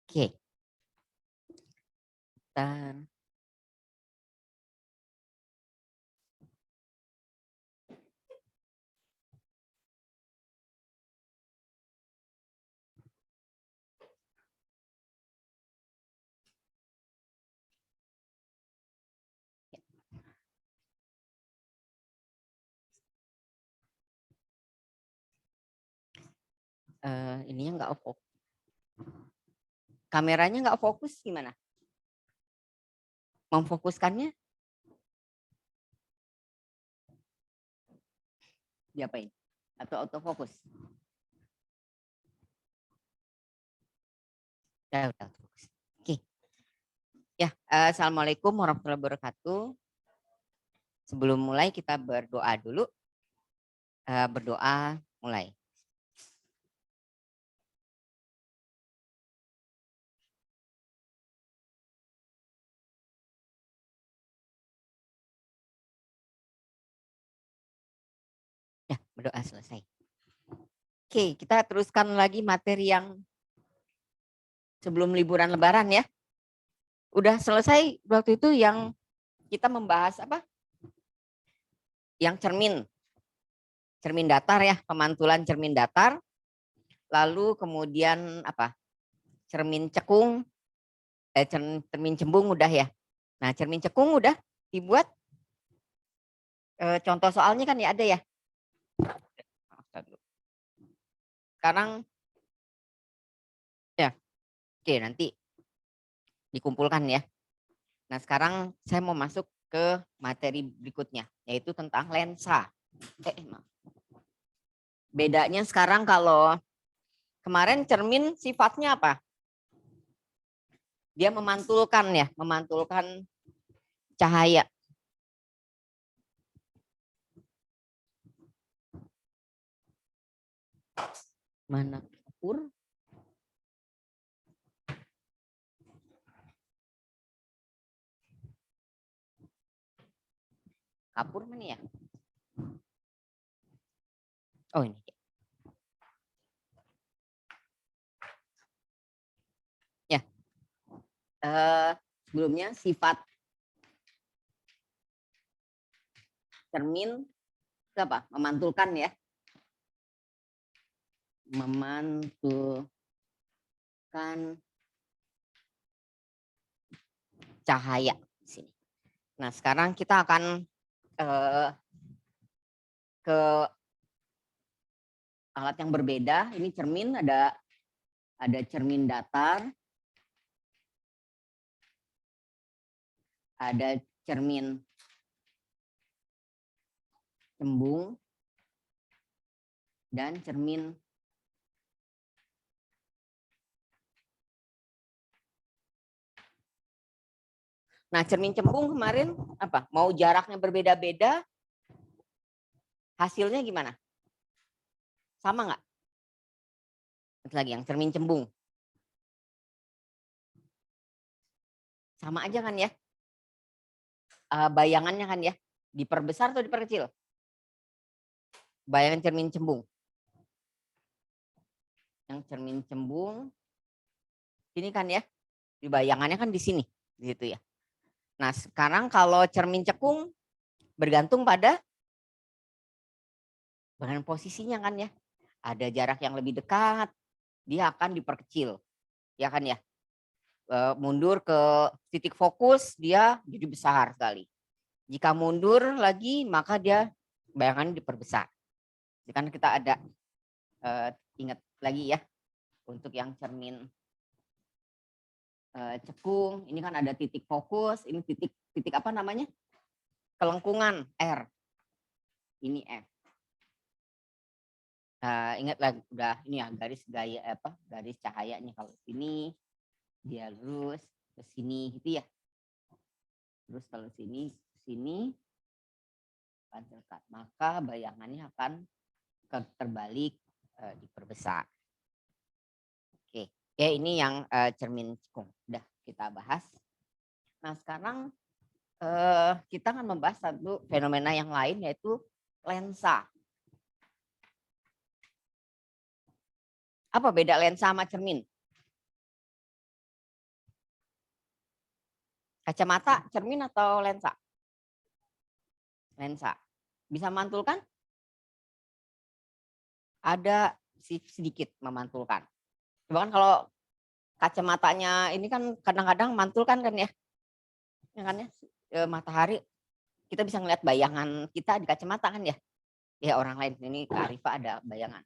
Oke. Dan ininya nggak fokus. Kameranya nggak fokus gimana? Memfokuskannya diapain? Atau autofokus? Udah fokus. Oke. Ya, assalamualaikum warahmatullahi wabarakatuh. Sebelum mulai kita berdoa dulu. Berdoa mulai. Ya, berdoa selesai. Oke, kita teruskan lagi materi yang sebelum liburan Lebaran ya. Udah selesai waktu itu yang kita membahas apa? Yang cermin datar ya, pemantulan cermin datar. Lalu kemudian apa? Cermin cekung, cermin cembung udah ya. Nah, cermin cekung udah dibuat. Contoh soalnya kan ya ada ya. Sekarang ya, oke nanti dikumpulkan ya. Nah, sekarang saya mau masuk ke materi berikutnya, yaitu tentang lensa. Bedanya sekarang kalau kemarin cermin sifatnya apa? Dia memantulkan ya, memantulkan cahaya. Mana kapur? Kapur mana ya? Oh ini. Ya. Sebelumnya sifat cermin itu apa? Memantulkan ya. Memantulkan cahaya di sini. Nah, sekarang kita akan ke alat yang berbeda. Ini cermin, ada cermin datar, ada cermin cembung, dan cermin Nah, cermin cembung kemarin apa? Mau jaraknya berbeda-beda, hasilnya gimana? Sama nggak? Lagi yang cermin cembung. Sama aja kan ya? Bayangannya kan ya? Diperbesar atau diperkecil? Bayangan cermin cembung. Yang cermin cembung ini kan ya? Di bayangannya kan di sini, di situ ya. Nah, sekarang kalau cermin cekung bergantung pada bagian posisinya kan ya. Ada jarak yang lebih dekat, dia akan diperkecil. Ya kan ya? Mundur ke titik fokus, dia jadi besar sekali. Jika mundur lagi, maka dia bayangan diperbesar. Kan kita ada ingat lagi ya, untuk yang cermin cekung, ini kan ada titik fokus, ini titik apa namanya? Kelengkungan R. Ini F. Ingat lagi udah ini ya garis gaya apa? Garis cahayanya kalau sini dia lurus ke sini gitu ya. Terus kalau sini akan dekat, maka bayangannya akan terbalik, diperbesar. Oke, ya ini yang cermin cekung udah kita bahas. Nah sekarang kita akan membahas satu fenomena yang lain, yaitu lensa. Apa beda lensa sama cermin? Kacamata, cermin atau lensa? Lensa. Bisa memantulkan? Ada sedikit memantulkan. Coba kan kalau kacamatanya ini kan kadang-kadang mantulkan kan ya. Ya kan ya, matahari kita bisa ngeliat bayangan kita di kacamata kan ya. Ya orang lain, ini Kak Arifa ada bayangan.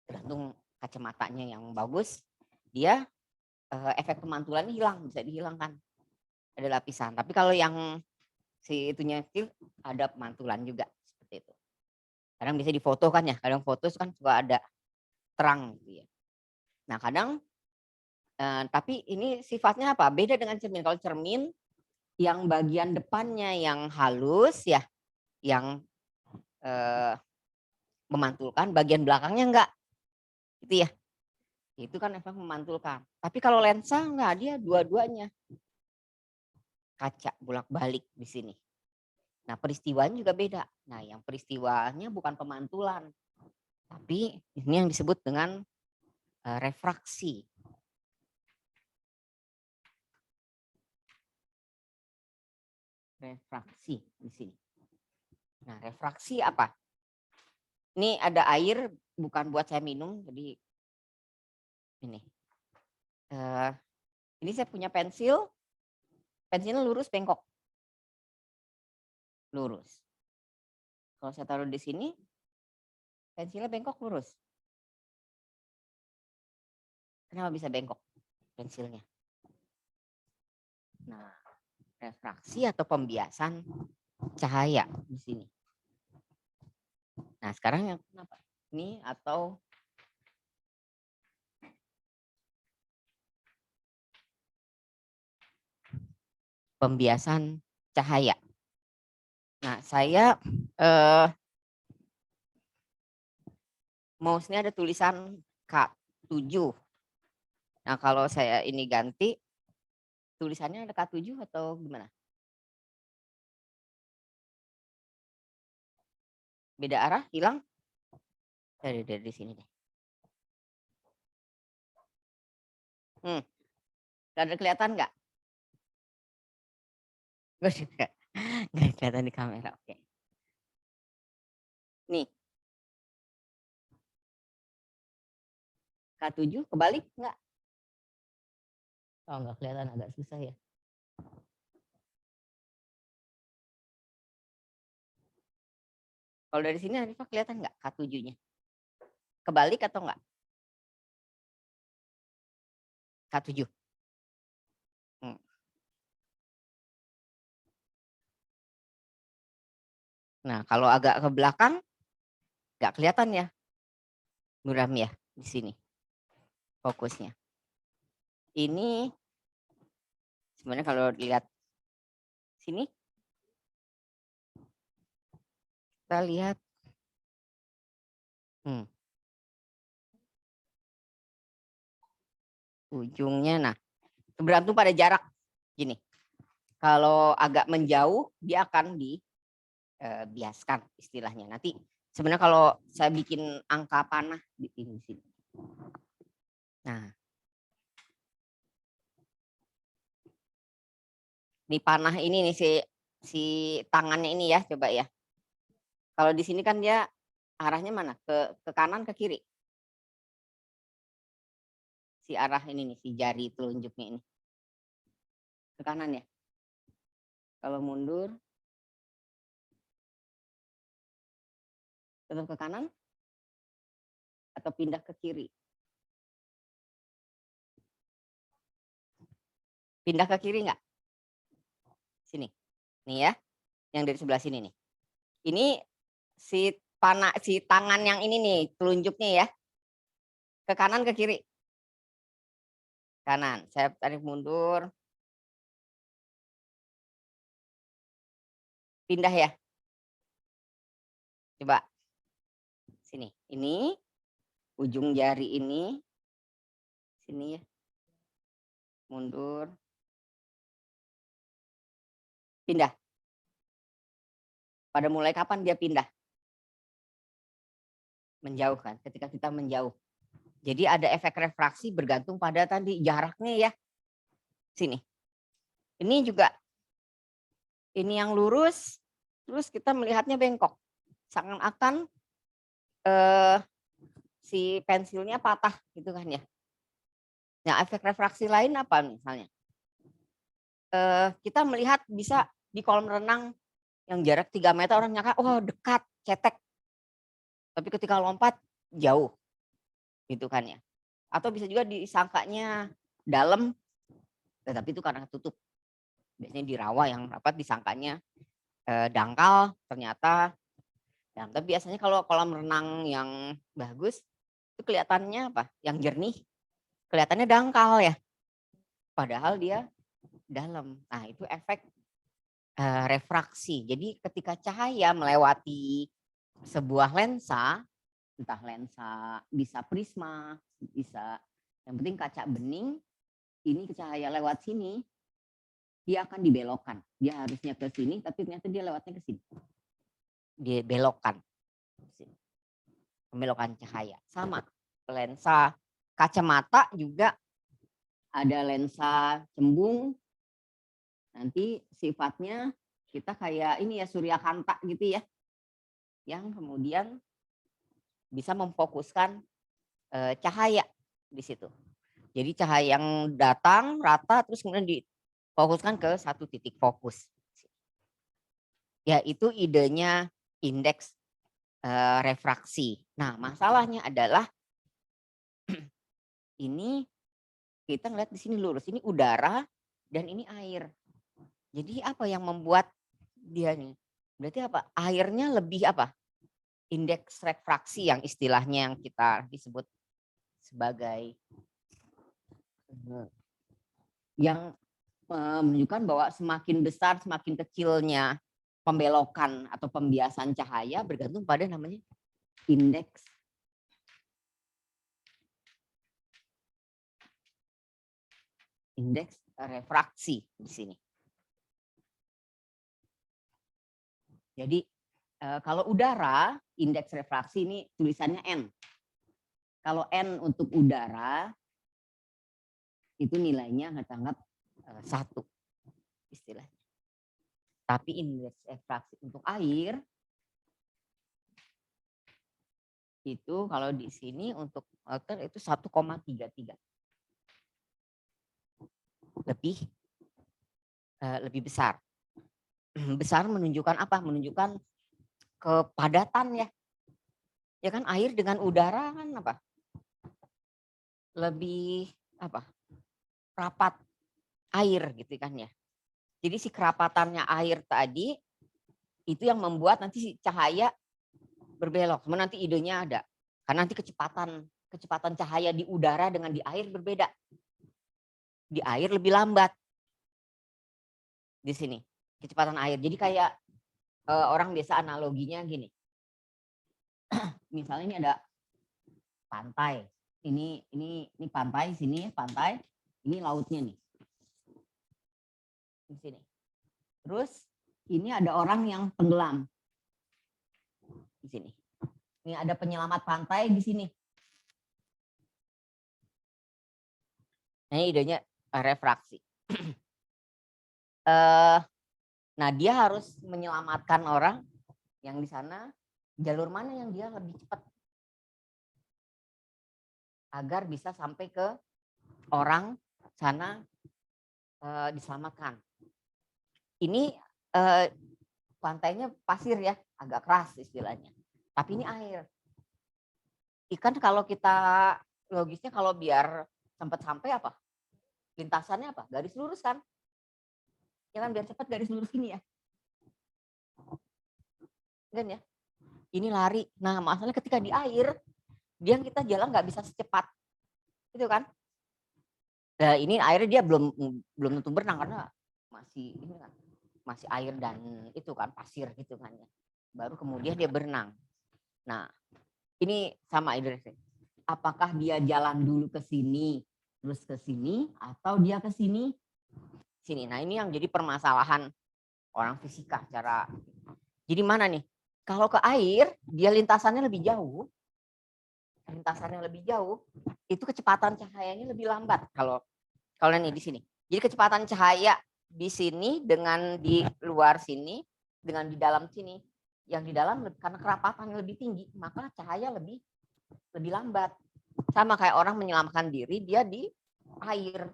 Tergantung kacamatanya yang bagus, dia efek pemantulannya hilang, bisa dihilangkan. Ada lapisan. Tapi kalau yang si itunya kecil, ada pemantulan juga seperti itu. Kadang bisa difoto kan ya, kadang foto kan juga ada terang gitu ya. Nah kadang tapi ini sifatnya apa? Beda dengan cermin. Kalau cermin yang bagian depannya yang halus ya, yang memantulkan, bagian belakangnya enggak. Gitu ya. Itu kan efek memantulkan. Tapi kalau lensa enggak, dia dua-duanya. Kaca bolak-balik di sini. Nah, peristiwanya juga beda. Nah, yang peristiwanya bukan pemantulan. Tapi ini yang disebut dengan refraksi. Refraksi di sini. Nah, refraksi apa? Ini ada air, bukan buat saya minum, jadi ini. Ini saya punya pensil. Pensilnya lurus bengkok. Lurus. Kalau saya taruh di sini, pensilnya bengkok lurus. Kenapa bisa bengkok pensilnya? Nah, refraksi atau pembiasan cahaya di sini. Nah, sekarang yang kenapa? Ini atau pembiasan cahaya. Nah, saya mouse-nya ada tulisan K7. Nah, kalau saya ini ganti, tulisannya ada K7 atau gimana? Beda arah, hilang? Dari sini deh. Ada kelihatan nggak? Nggak kelihatan di kamera, oke. Nih. K7 kebalik nggak? Oh, nggak kelihatan, agak susah ya. Kalau dari sini Arifah kelihatan nggak K7-nya? Kebalik atau nggak? K7. Nah, kalau agak ke belakang nggak kelihatan ya. Muram ya di sini fokusnya. Ini sebenarnya kalau lihat sini, kita lihat ujungnya. Nah, bergantung pada jarak gini. Kalau agak menjauh dia akan dibiaskan istilahnya. Nanti sebenarnya kalau saya bikin angka panah di sini. Nah, ini panah ini nih si tangannya ini ya, coba ya. Kalau di sini kan dia arahnya mana? Ke kanan ke kiri? Si arah ini nih, si jari telunjuknya ini. Ke kanan ya. Kalau mundur tetap ke kanan atau pindah ke kiri? Pindah ke kiri nggak? Sini. Nih ya. Yang dari sebelah sini nih. Ini si tangan yang ini nih, telunjuknya ya. Ke kanan ke kiri? Kanan. Saya tarik mundur. Pindah ya. Coba. Sini. Ini ujung jari ini. Sini ya. Mundur. Pindah. Pada mulai kapan dia pindah? Menjauh kan, ketika kita menjauh. Jadi ada efek refraksi bergantung pada tadi jaraknya ya. Sini. Ini juga ini yang lurus, terus kita melihatnya bengkok. Seakan-akan si pensilnya patah gitu kan ya. Nah, efek refraksi lain apa misalnya? Kita melihat bisa di kolam renang yang jarak 3 meter orang nyangka, oh dekat, cetek. Tapi ketika lompat jauh gitu kan ya. Atau bisa juga disangkanya dalam, tetapi itu karena tutup. Biasanya di rawa yang rapat disangkanya dangkal, ternyata dalam. Tapi biasanya kalau kolam renang yang bagus itu kelihatannya apa? Yang jernih, kelihatannya dangkal ya. Padahal dia dalam. Nah itu efek refraksi. Jadi ketika cahaya melewati sebuah lensa, entah lensa bisa prisma, bisa yang penting kaca bening, ini cahaya lewat sini, dia akan dibelokkan. Dia harusnya ke sini, tapi ternyata dia lewatnya ke sini. Dia belokkan. Pembelokan cahaya. Sama lensa kacamata juga ada lensa cembung. Nanti sifatnya kita kayak ini ya suryakanta gitu ya. Yang kemudian bisa memfokuskan cahaya di situ. Jadi cahaya yang datang rata terus kemudian difokuskan ke satu titik fokus. Ya itu idenya indeks refraksi. Nah masalahnya adalah ini kita ngeliat di sini lurus, ini udara dan ini air. Jadi apa yang membuat dia nih? Berarti apa? Airnya lebih apa? Indeks refraksi yang istilahnya yang kita disebut sebagai yang menunjukkan bahwa semakin besar, semakin kecilnya pembelokan atau pembiasan cahaya bergantung pada namanya indeks refraksi di sini. Jadi kalau udara, indeks refraksi ini tulisannya N. Kalau N untuk udara, itu nilainya anggap 1 istilahnya. Tapi indeks refraksi untuk air, itu kalau di sini untuk water itu 1,33. Lebih besar. Besar menunjukkan apa? Menunjukkan kepadatan ya. Ya kan air dengan udara kan apa? Lebih apa? Rapat air gitu kan ya. Jadi si kerapatannya air tadi itu yang membuat nanti si cahaya berbelok. Cuma nanti idenya ada. Karena nanti kecepatan cahaya di udara dengan di air berbeda. Di air lebih lambat. Di sini kecepatan air. Jadi kayak orang biasa analoginya gini. Misalnya ini ada pantai. Ini pantai sini ya, pantai. Ini lautnya nih. Di sini. Terus ini ada orang yang tenggelam. Di sini. Ini ada penyelamat pantai di sini. Nah, ini idenya refraksi. Nah, dia harus menyelamatkan orang yang di sana. Jalur mana yang dia lebih cepat agar bisa sampai ke orang sana diselamatkan. Ini pantainya pasir ya, agak keras istilahnya. Tapi ini air. Ikan kalau kita logisnya kalau biar cepat sampai apa? Lintasannya apa? Garis lurus kan? Ya kan biar cepat garis lurus ini ya. Kan ya? Ini lari. Nah, masalahnya ketika di air, dia kita jalan nggak bisa secepat. Gitu kan? Nah, ini airnya dia belum tentu berenang karena masih ini kan. Masih air dan itu kan pasir gitu kan ya. Baru kemudian dia berenang. Nah, ini sama idenya. Apakah dia jalan dulu ke sini, terus ke sini, atau dia ke sini, sini. Nah, ini yang jadi permasalahan orang fisika. Jadi mana nih? Kalau ke air, dia lintasannya lebih jauh. Itu kecepatan cahayanya lebih lambat. Kalau ini di sini. Jadi kecepatan cahaya di sini dengan di luar sini dengan di dalam sini. Yang di dalam karena kerapatannya lebih tinggi, maka cahaya lebih lambat. Sama kayak orang menyelamkan diri, dia di air.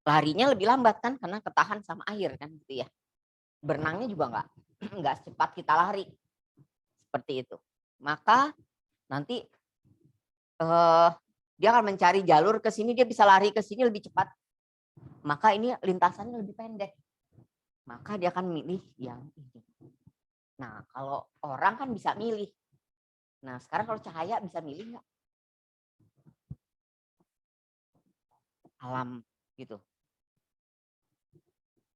Larinya lebih lambat kan karena ketahan sama air kan gitu ya. Berenangnya juga enggak secepat kita lari. Seperti itu. Maka nanti dia akan mencari jalur ke sini, dia bisa lari ke sini lebih cepat. Maka ini lintasannya lebih pendek. Maka dia akan milih yang ini. Nah, kalau orang kan bisa milih. Nah, sekarang kalau cahaya bisa milih nggak? Alam gitu.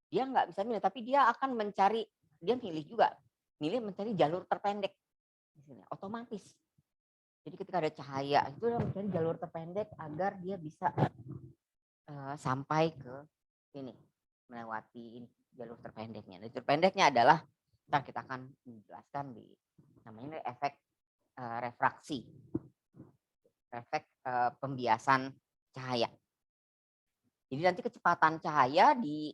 Dia nggak bisa milih, tapi dia akan mencari, dia milih juga. Milih mencari jalur terpendek. Otomatis. Jadi ketika ada cahaya, itu dia mencari jalur terpendek agar dia bisa sampai ke ini, melewati ini, jalur terpendeknya. Dan terpendeknya adalah, ntar kita akan menjelaskan di namanya efek refraksi, efek pembiasan cahaya. Jadi nanti kecepatan cahaya di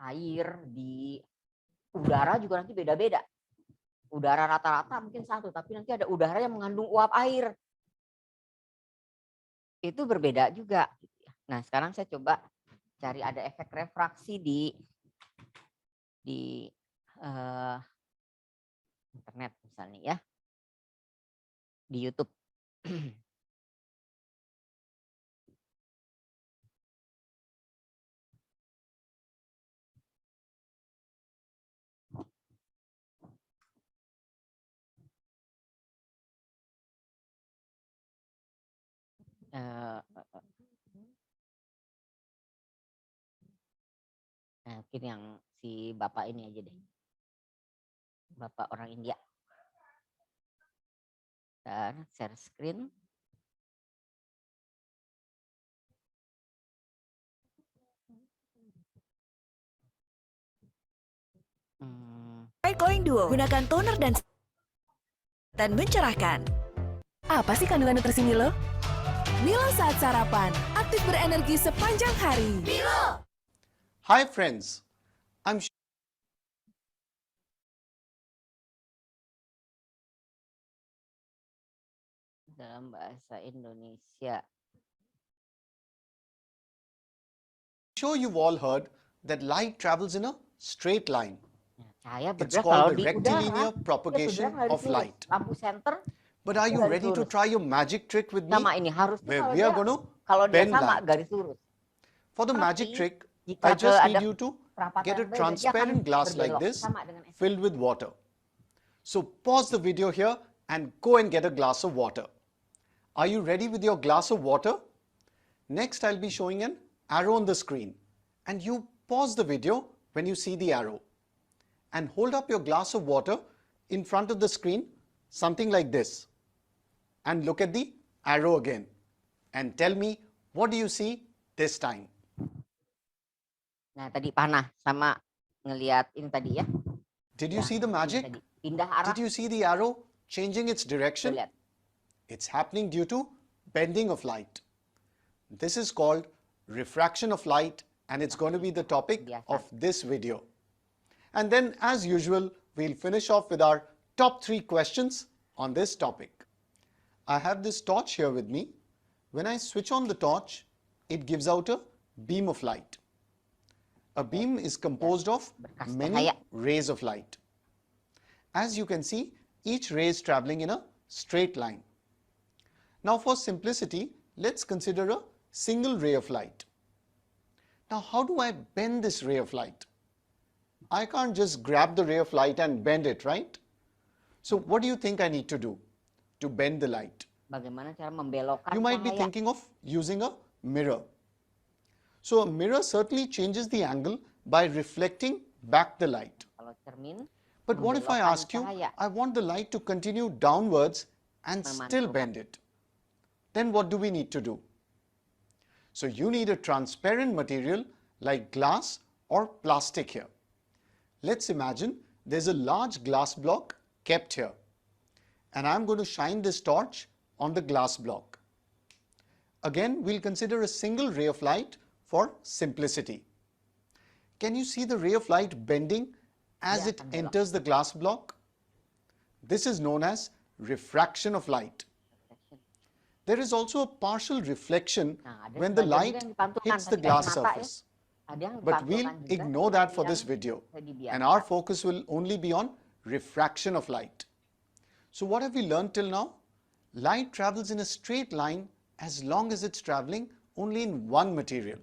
air, di udara juga nanti beda-beda. Udara rata-rata mungkin satu, tapi nanti ada udara yang mengandung uap air. Itu berbeda juga. Nah, sekarang saya coba cari ada efek refraksi di internet misalnya ya. Di YouTube. Mungkin yang si bapak ini aja deh. Bapak orang India. Dan share screen. Glowing Duo, gunakan toner dan mencerahkan. Apa sih kandungan nutrisi Milo? Milo saat sarapan, aktif berenergi sepanjang hari. Milo! Hi friends, I'm dalam bahasa Indonesia. sure you've all heard that light travels in a straight line. Cahaya It's bergerak kalau called the di rectilinear udara. propagation of light. Lampu senter. But are you ready to try your magic trick with me? Sama ini harusnya Where kalau we are dia, going to kalau dia bend sama light. garis lurus. For the Tapi, magic trick, jika I just need ada you to kerapatan get a yang berbeda, dia akan transparent glass like berbelok this sama dengan efek. filled with water. So pause the video here and go and get a glass of water. Are you ready with your glass of water? Next, I'll be showing an arrow on the screen, and you pause the video when you see the arrow and hold up your glass of water in front of the screen, something like this, and look at the arrow again and tell me, what do you see this time? Nah, tadi panah sama ngelihat ini tadi ya. Did you see the magic? Pindah arah. Did you see the arrow changing its direction? Lihat. It's happening due to bending of light. This is called refraction of light, and it's going to be the topic of this video. And then, as usual, we'll finish off with our top 3 questions on this topic. I have this torch here with me. When I switch on the torch, it gives out a beam of light. A beam is composed of many rays of light. As you can see, each ray is traveling in a straight line. Now, for simplicity, let's consider a single ray of light. Now, how do I bend this ray of light? I can't just grab the ray of light and bend it, right? So what do you think I need to do to bend the light? Bagaimana cara membelokkan You might be thinking of using a mirror. So a mirror certainly changes the angle by reflecting back the light. Kalau cermin, but what if I ask you, I want the light to continue downwards and still bend it? Then what do we need to do? So you need a transparent material like glass or plastic here. Let's imagine there's a large glass block kept here, and I'm going to shine this torch on the glass block. Again, we'll consider a single ray of light for simplicity. can you see the ray of light bending as Dia it akan belok. enters the glass block? This is known as refraction of light. There is also a partial reflection Nah, ada when the sebagian juga light yang dipantulkan hits the tadi glass kacamata ya. surface. Ada yang But we'll dipantulkan juga, ignore ada that for yang this video, dibiarkan. and our focus will only be on refraction of light. So what have we learned till now? Light travels in a straight line as long as it's traveling only in one material.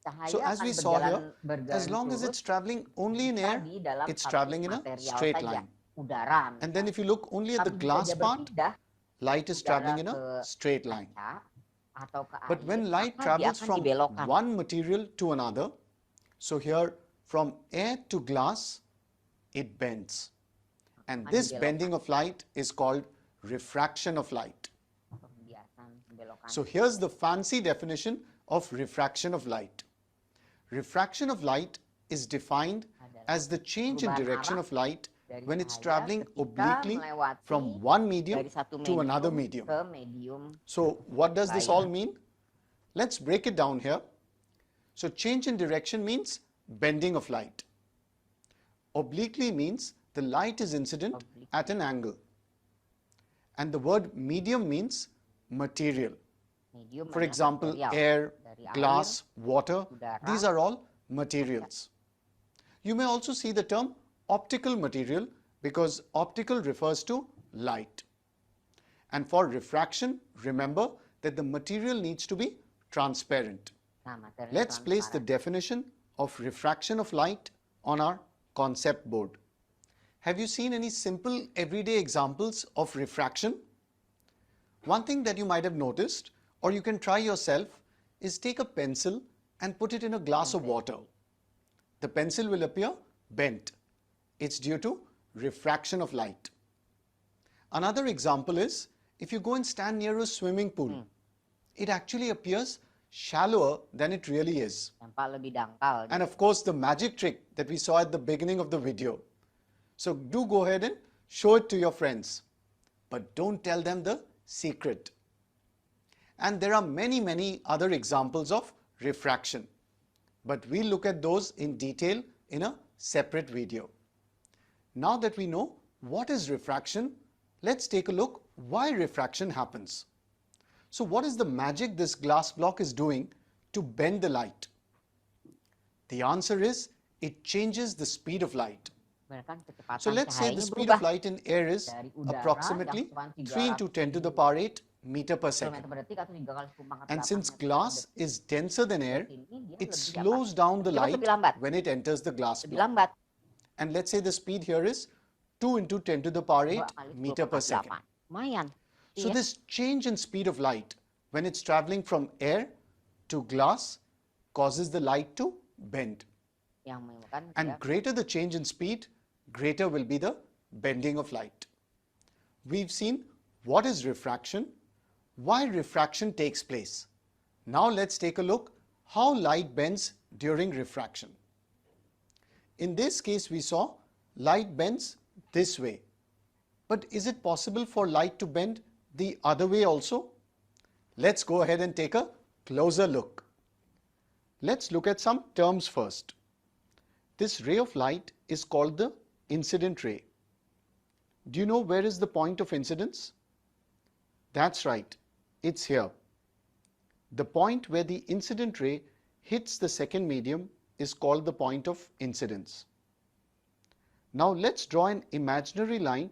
Cahaya So as akan we saw here, berjalan as long as lurus it's traveling only in air, di dalam it's satu traveling in a material straight saja, line. udara. And then if you look only at the Tapi jika glass dia part, berpindah light is udara traveling in ke a straight line. kaca atau ke But air, when light maka dia travels akan from dibelokkan. one material to another, so here from air to glass, it bends. And this bending of light is called refraction of light. Pembiasan, pembelokan. So here's the fancy definition of refraction of light. Refraction of light is defined as the change in direction of light when it's traveling obliquely from one medium Dari satu to another medium medium. ke medium. So what does this all mean? Let's break it down here. So change in direction means bending of light. Obliquely means the light is incident at an angle. And the word medium means material. Medium For adalah example, material. air, Dari air, glass, water, udara. these are all materials. You may also see the term optical material because optical refers to light. And for refraction, remember that the material needs to be transparent. Nah, materi Let's place the transparan. definition of refraction of light on our concept board. Have you seen any simple everyday examples of refraction? One thing that you might have noticed, or you can try yourself, is take a pencil and put it in a glass of water. The pencil will appear bent. It's due to refraction of light. Another example is if you go and stand near a swimming pool, it actually appears shallower than it really is. Nampak lebih dangkal. And of course, the magic trick that we saw at the beginning of the video. So do go ahead and show it to your friends, but don't tell them the secret. And there are many other examples of refraction, but we'll look at those in detail in a separate video. Now that we know what is refraction, let's take a look why refraction happens. So what is the magic this glass block is doing to bend the light? The answer is it changes the speed of light. Bahkan kecepatan So let's say cahayanya the speed berubah. of light in air is Dari udara approximately yang 3 into 10 to the power 8 meter per kilometer second. per detik atau 3 kali 10 pangkat And 8 since meter per glass detik. is denser than air, Ini dia it lebih slows apa? down the Cepat light lebih lambat. when it enters the glass Lebih block. lambat. And let's say the speed here is 2 into 10 to the power 8 2 kali 10 meter per pangkat second. 8. Lumayan. So Iya. this change in speed of light when it's traveling from air to glass causes the light to bend. Yang menyebabkan And dia greater the change in speed, greater will be the bending of light. We've seen what is refraction, why refraction takes place. Now let's take a look how light bends during refraction. In this case, we saw light bends this way. But is it possible for light to bend the other way also? Let's go ahead and take a closer look. Let's look at some terms first. This ray of light is called the incident ray. Do you know where is the point of incidence? That's right, it's here. The point where the incident ray hits the second medium is called the point of incidence. Now let's draw an imaginary line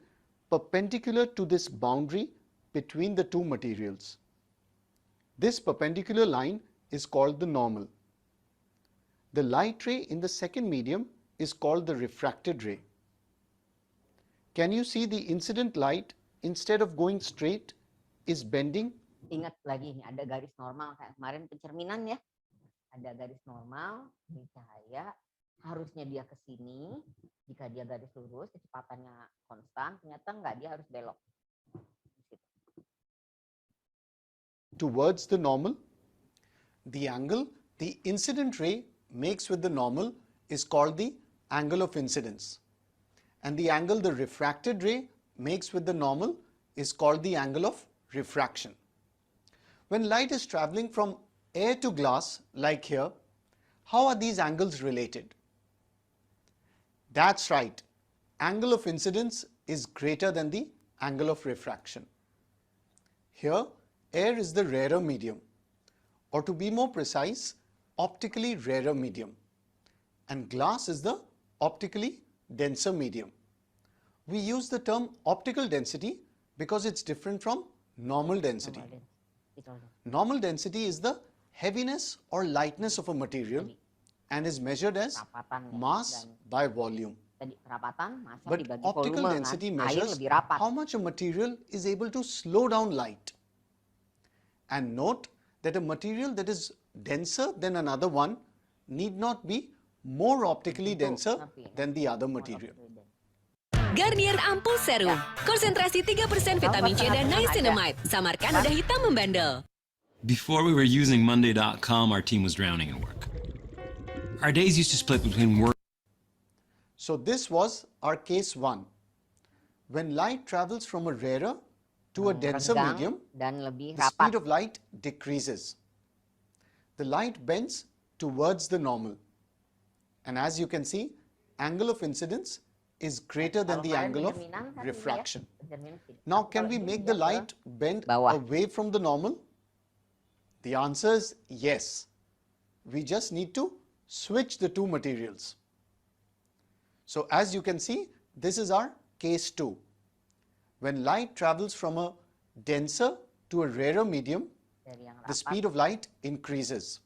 perpendicular to this boundary between the two materials. This perpendicular line is called the normal. The light ray in the second medium is called the refracted ray. Can you see the incident light, instead of going straight, is bending? ingat lagi nih, ada garis normal kayak kemarin pencerminan ya. Ada garis normal, ini cahaya, harusnya dia ke sini. Jika dia garis lurus, kecepatannya konstan, ternyata enggak, dia harus belok. Towards the normal. The angle the incident ray makes with the normal is called the angle of incidence. And the angle the refracted ray makes with the normal is called the angle of refraction. When light is traveling from air to glass, like here, how are these angles related? That's right. Angle of incidence is greater than the angle of refraction. Here, air is the rarer medium, or to be more precise, optically rarer medium, and glass is the optically denser medium. We use the term optical density because it's different from normal density. Normal density is the heaviness or lightness of a material and is measured as mass by volume. But optical density measures how much a material is able to slow down light. And note that a material that is denser than another one need not be more optically denser than the other material. Garnier Ampul Serum, konsentrasi 3% vitamin C dan niacinamide, samarkan noda hitam membandel. Before we were using Monday.com, our team was drowning in work. Our days used to split between work. So this was our case 1. When light travels from a rarer to a denser medium, the speed of light decreases. The light bends towards the normal. And as you can see, angle of incidence is greater than the angle of refraction. Now, can we make the light bend away from the normal? The answer is yes. We just need to switch the two materials. So as you can see, this is our case 2. When light travels from a denser to a rarer medium, the speed of light increases.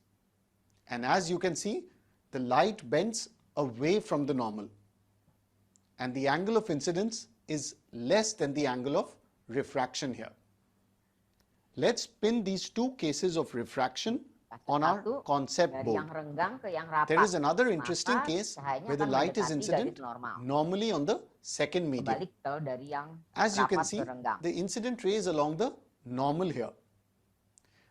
And as you can see, the light bends away from the normal. And the angle of incidence is less than the angle of refraction here. Let's pin these two cases of refraction on our concept board. There is another interesting case where the light is incident normally on the second medium. As you can see, the incident ray is along the normal here.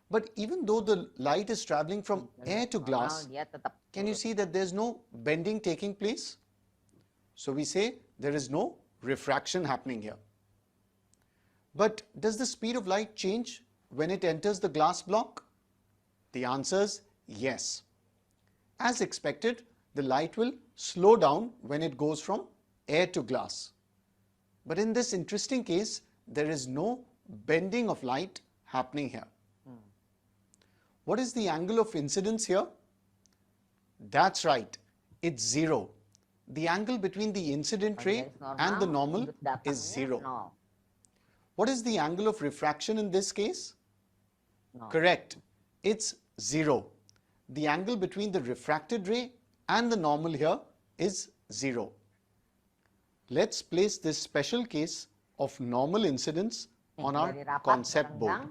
But even though the light is traveling from air to glass, can you see that there's no bending taking place? So we say there is no refraction happening here. But does the speed of light change when it enters the glass block? The answer is yes. As expected, the light will slow down when it goes from air to glass. But in this interesting case, there is no bending of light happening here. What is the angle of incidence here? That's right, it's 0. The angle between the incident ray and the normal is 0. What is the angle of refraction in this case? Correct, it's 0. The angle between the refracted ray and the normal here is 0. Let's place this special case of normal incidence on our concept board.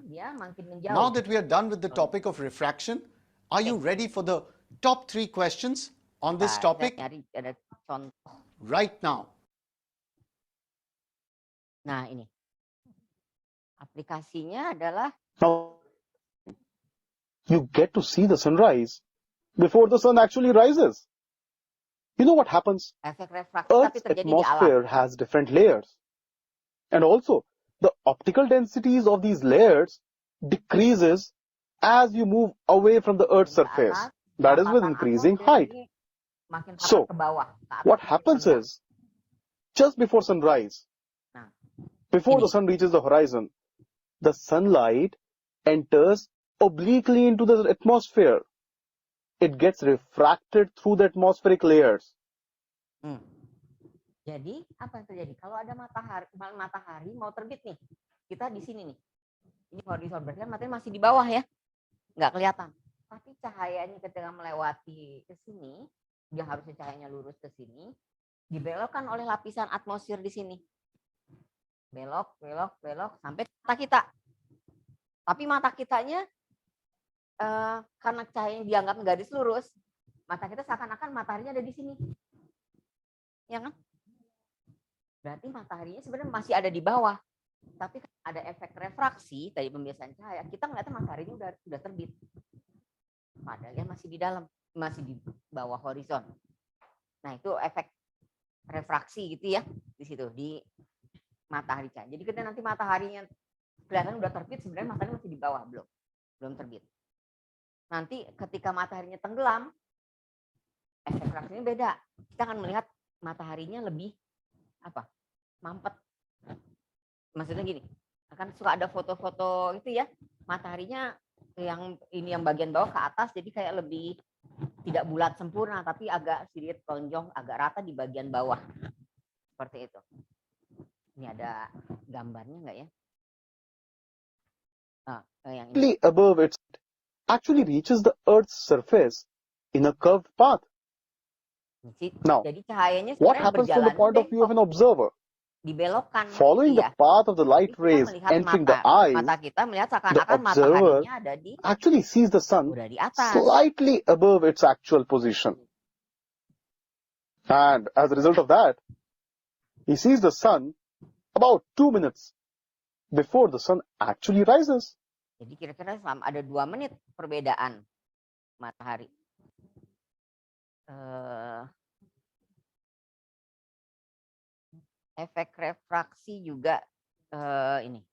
Now that we are done with the topic of refraction, are you ready for the top 3 questions on this topic? Right now. Nah, ini. Aplikasinya adalah Now, you get to see the sunrise before the sun actually rises. You know what happens? efek refraksi tapi Earth's terjadi di alam. atmosphere has different layers. And also, the optical densities of these layers decreases as you move away from the Earth's surface. That is with increasing height. So, what happens is, just before sunrise, before the sun reaches the horizon, the sunlight enters obliquely into the atmosphere. It gets refracted through the atmospheric layers. Jadi apa yang terjadi? Kalau ada matahari mau terbit nih, kita di sini nih. Ini horizon berarti kan matahari masih di bawah ya, nggak kelihatan. Tapi cahayanya ketika melewati ke sini, dia harusnya cahayanya lurus ke sini, dibelokkan oleh lapisan atmosfer di sini. Belok, belok, belok sampai mata kita. Tapi mata kitanya karena cahayanya dianggap garis lurus, mata kita seakan-akan mataharinya ada di sini. Ya kan? Berarti mataharinya sebenarnya masih ada di bawah. Tapi ada efek refraksi dari pembiasaan cahaya, kita ngeliatnya mataharinya udah terbit. Padahal dia masih di dalam, masih di bawah horizon. Nah, itu efek refraksi gitu ya di situ di matahari cahaya. Jadi ketika nanti mataharinya kelihatan udah terbit, sebenarnya matahari masih di bawah, belum terbit. Nanti ketika mataharinya tenggelam, efek refraksinya beda. Kita akan melihat mataharinya lebih apa? Mampet. Maksudnya gini, akan suka ada foto-foto itu ya, mataharinya yang ini yang bagian bawah ke atas jadi kayak lebih tidak bulat sempurna tapi agak sedikit tonjong, agak rata di bagian bawah. Seperti itu. Ini ada gambarnya enggak ya? Yang ini. Above it actually reaches the Earth's surface in a curved path. Now, Jadi cahayanya what sebenarnya happens from the berjalan point of view of an observer? dibelokkan. Following the Iya. path of the light Jadi kita rays melihat entering mata, the eyes, mata kita melihat the seakan-akan observer mataharinya ada di actually sees the sun udah di atas. slightly above its actual position. And as a result of that, he sees the sun about 2 minutes before the sun actually rises. Jadi kira-kira selama ada 2 menit perbedaan matahari. Efek refraksi juga ini.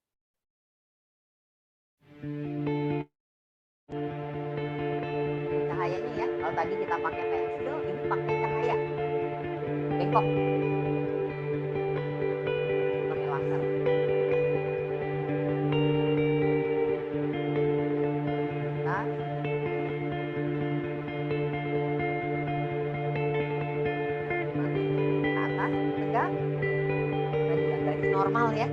Cahayanya ya, kalau tadi kita pakai pensil, ini pakai cahaya. Bengkok. Pakai laser. Nah, ke atas, tegak. Tadi yang garis normal ya.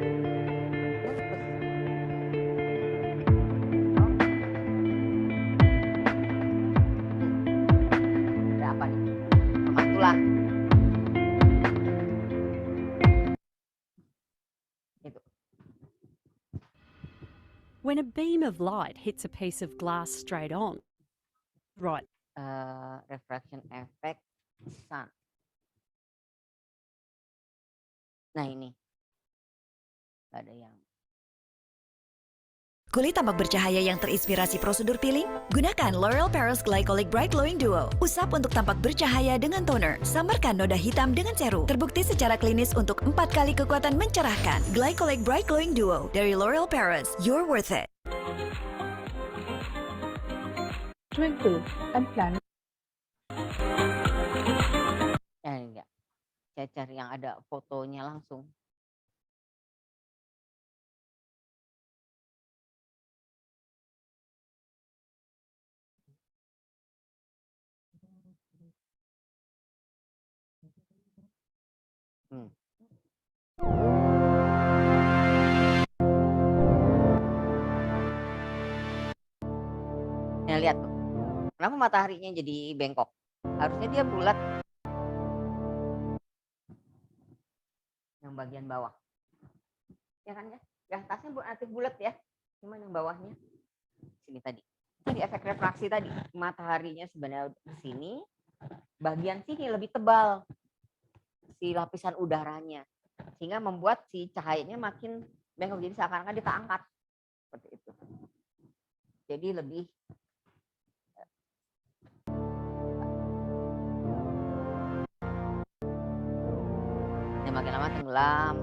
Ada apa nih? Pemantulan. Itu. When a beam of light hits a piece of glass straight on, right, Refraction effect sun. Nah ini. Gak ada yang. Kulit tampak bercahaya yang terinspirasi prosedur peeling? Gunakan L'Oreal Paris Glycolic Bright Glowing Duo. Usap untuk tampak bercahaya dengan toner. Samarkan noda hitam dengan serum. Terbukti secara klinis untuk 4 kali kekuatan mencerahkan. Glycolic Bright Glowing Duo dari L'Oreal Paris. You're worth it. Twinkle and planet. Enggak. Saya cari yang ada fotonya langsung. Nah, lihat tuh. Kenapa mataharinya jadi bengkok? Harusnya dia bulat. Yang bagian bawah. Ya kan ya? Yang atasnya relatif bulat ya. Cuman yang bawahnya sini tadi. Tadi efek refraksi tadi. Mataharinya sebenarnya di sini. Bagian sini lebih tebal. Si lapisan udaranya. Sehingga membuat si cahayanya makin bengkok. Jadi seakan-akan kita angkat. Seperti itu. Jadi lebih makin lama tenggelam.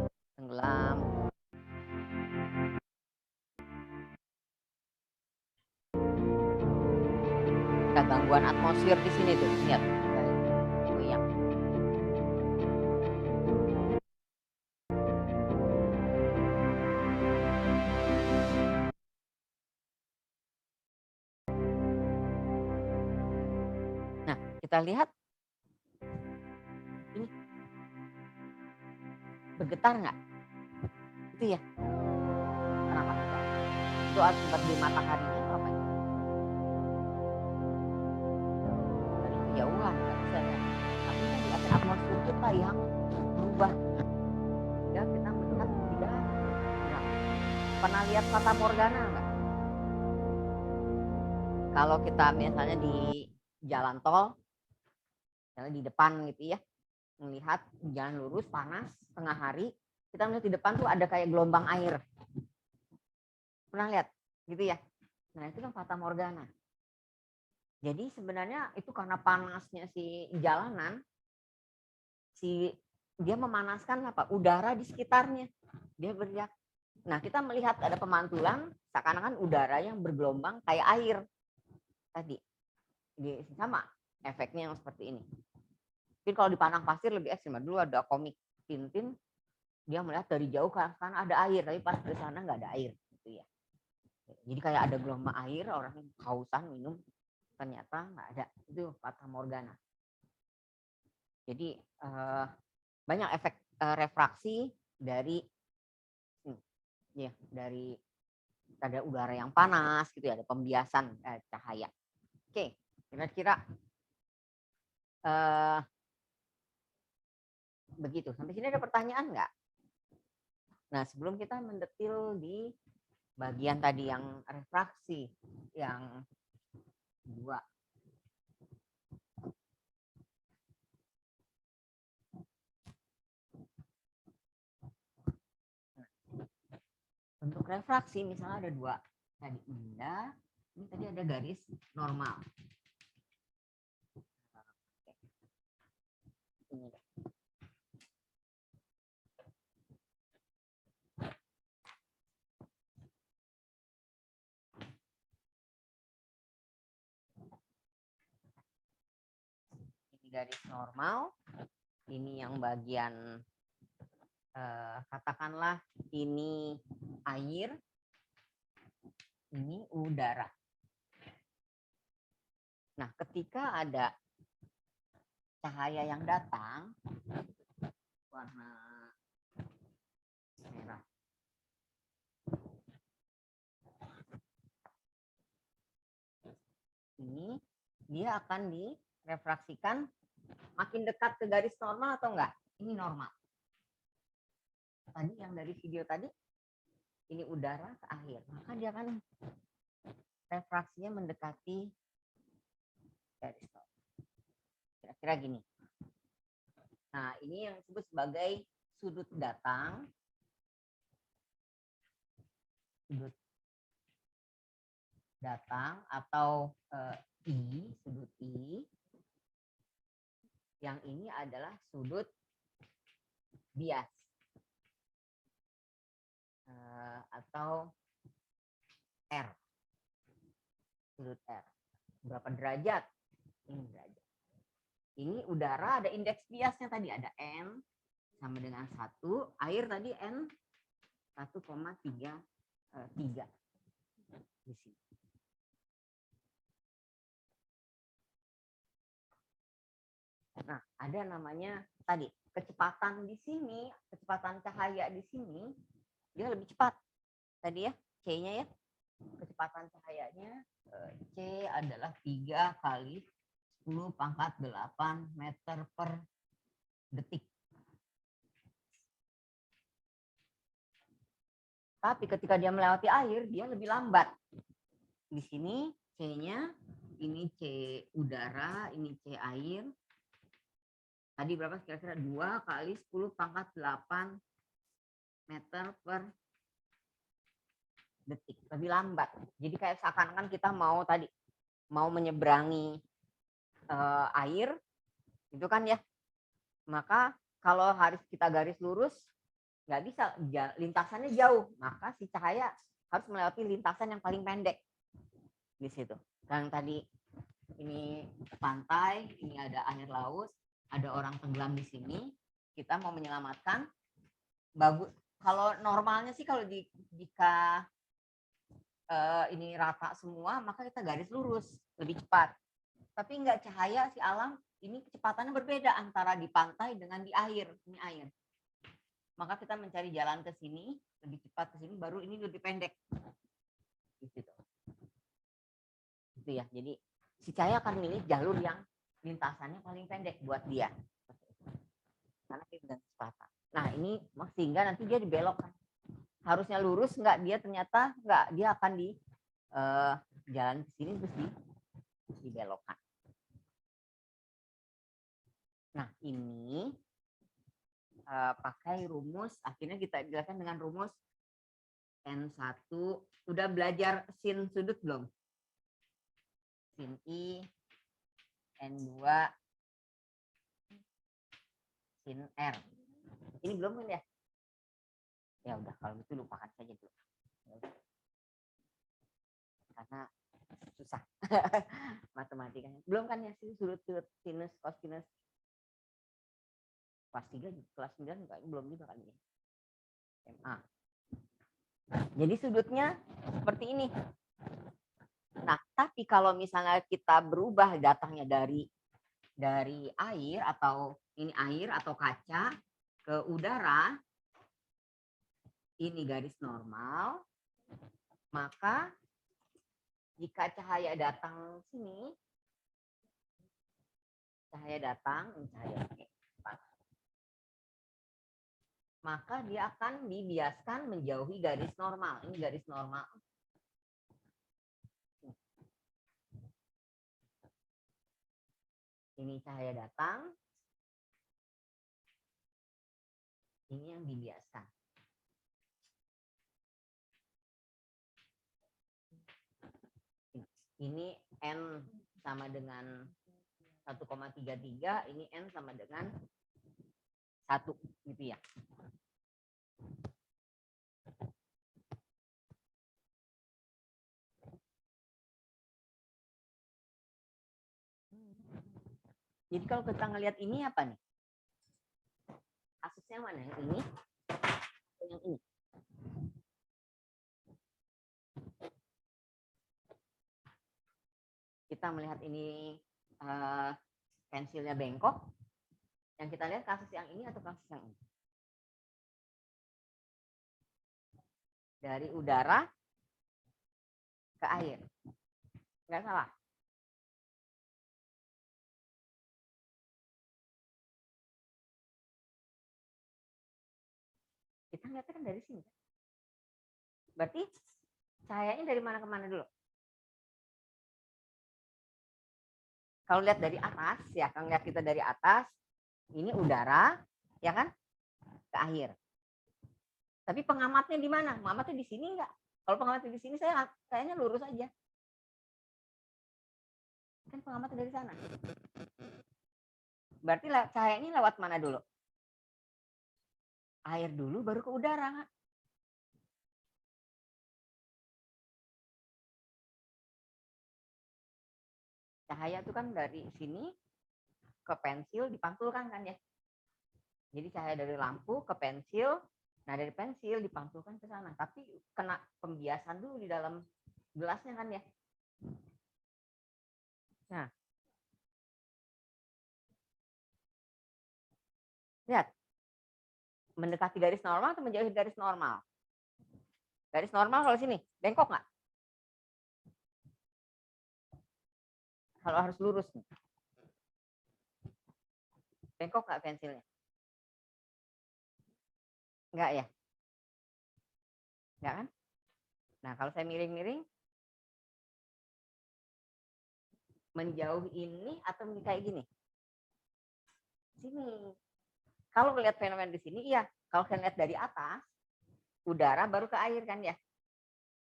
Ada gangguan atmosfer di sini tuh, lihat. Goyang. Nah, kita lihat ini bergetar nggak? Itu ya. Kenapa? Itu akibat di mataharinya itu apa ya? Dari kejauhan nggak bisa ya. Tapi kan di atas atmosfer kita yang berubah. Ya kita melihat tidak. Nah, pernah lihat fata morgana nggak? Kalau kita misalnya di jalan tol, misalnya di depan gitu ya, melihat jalan lurus panas tengah hari, kita melihat di depan tuh ada kayak gelombang air. Pernah lihat gitu ya? Nah itu kan fata morgana. Jadi sebenarnya itu karena panasnya si jalanan, dia memanaskan apa? Udara di sekitarnya. Dia bergerak. Nah kita melihat ada pemantulan, seakan-akan udara yang bergelombang kayak air tadi. Sama efeknya yang seperti ini. Mungkin kalau di padang pasir lebih ekstrim. Dulu ada komik Tintin, dia melihat dari jauh kan ada air, tapi pas ke sana nggak ada air gitu ya. Jadi kayak ada gelombang air, orang kehausan minum, ternyata nggak ada. Itu fata morgana. Jadi banyak efek refraksi dari ya, dari ada udara yang panas gitu ya, ada pembiasan cahaya. Oke, kira-kira begitu. Sampai sini ada pertanyaan nggak? Nah, sebelum kita mendetil di bagian tadi yang refraksi, yang 2. Untuk refraksi misalnya ada 2. Tadi indah, ini tadi ada garis normal. Ini deh. Ini garis normal, ini yang bagian katakanlah ini air, ini udara. Nah, ketika ada cahaya yang datang, warna merah. Ini dia akan direfraksikan makin dekat ke garis normal atau enggak? Ini normal. Tadi yang dari video tadi, ini udara ke air. Maka dia akan refraksinya mendekati garis normal. Kira-kira gini. Nah, ini yang disebut sebagai sudut datang. Sudut datang atau I, sudut I. Yang ini adalah sudut bias. Atau R. Sudut R. Berapa derajat? Ini derajat. Ini udara ada indeks biasnya tadi, ada N sama dengan 1, air tadi N 1,33 di sini. Nah, ada namanya tadi kecepatan di sini, kecepatan cahaya di sini dia lebih cepat. Tadi ya, C-nya ya. Kecepatan cahayanya C adalah 3 kali 10⁸ meter per detik. Tapi ketika dia melewati air, dia lebih lambat. Di sini C-nya, ini C udara, ini C air. Tadi berapa kira-kira? 2 kali 10⁸ meter per detik. Lebih lambat. Jadi kayak seakan-akan kita mau menyeberangi air, itu kan ya. Maka kalau harus kita garis lurus, nggak bisa, lintasannya jauh. Maka si cahaya harus melewati lintasan yang paling pendek di situ. Dan tadi ini pantai, ini ada air laut, ada orang tenggelam di sini. Kita mau menyelamatkan. Bagus. Kalau normalnya sih kalau jika ini rata semua, maka kita garis lurus lebih cepat. Tapi enggak, cahaya si alam ini kecepatannya berbeda antara di pantai dengan di air. Ini air. Maka kita mencari jalan ke sini, lebih cepat ke sini, baru ini lebih pendek. Gitu. Gitu ya. Jadi si cahaya akan milih jalur yang lintasannya paling pendek buat dia. Karena dia dengan kecepatan. Nah, ini sehingga nanti dia dibelokkan. Harusnya lurus, enggak, dia ternyata enggak, dia akan di jalan ke sini terus dibelokkan. Nah, ini pakai rumus, akhirnya kita jelaskan dengan rumus N1. Udah belajar sin sudut belum? Sin I, N2, sin R. Ini belum kan ya? Ya udah, kalau gitu lupakan saja dulu. Karena susah matematikanya. Belum kan ya, sudut sinus, kosinus. kelas 3, kelas 9 belum juga kan ini. SMA. Jadi sudutnya seperti ini. Nah, tapi kalau misalnya kita berubah datangnya dari air atau ini air atau kaca ke udara, ini garis normal, maka jika cahaya datang sini, maka dia akan dibiaskan menjauhi garis normal. Ini garis normal. Ini cahaya datang. Ini yang dibiaskan. Ini N sama dengan 1,33, ini N sama dengan 1, gitu ya. Jadi kalau kita ngelihat ini apa nih? Kasusnya mana? Yang ini atau yang ini? Kita melihat ini pensilnya bengkok. Yang kita lihat kasus yang ini atau kasus yang ini? Dari udara ke air. Nggak salah. Kita lihatnya kan dari sini. Berarti cahayanya dari mana ke mana dulu? Kalau lihat dari atas, ya, kalau lihat kita dari atas, ini udara, ya kan, ke air. Tapi pengamatnya di mana? Pengamatnya di sini enggak? Kalau pengamatnya di sini, saya kayaknya lurus aja. Kan pengamatnya dari sana. Berarti cahayanya lewat mana dulu? Air dulu, baru ke udara. Cahaya itu kan dari sini ke pensil dipantulkan kan ya. Jadi cahaya dari lampu ke pensil, nah dari pensil dipantulkan ke sana. Tapi kena pembiasan dulu di dalam gelasnya kan ya. Nah, lihat, mendekati garis normal atau menjauhi garis normal? Garis normal kalau sini, bengkok nggak? Kalau harus lurus nih. Bengkok nggak pensilnya? Enggak ya? Enggak kan? Nah, kalau saya miring-miring, menjauh ini atau kayak gini? Sini. Kalau melihat fenomena di sini, iya. Kalau saya lihat dari atas, udara baru ke air kan ya.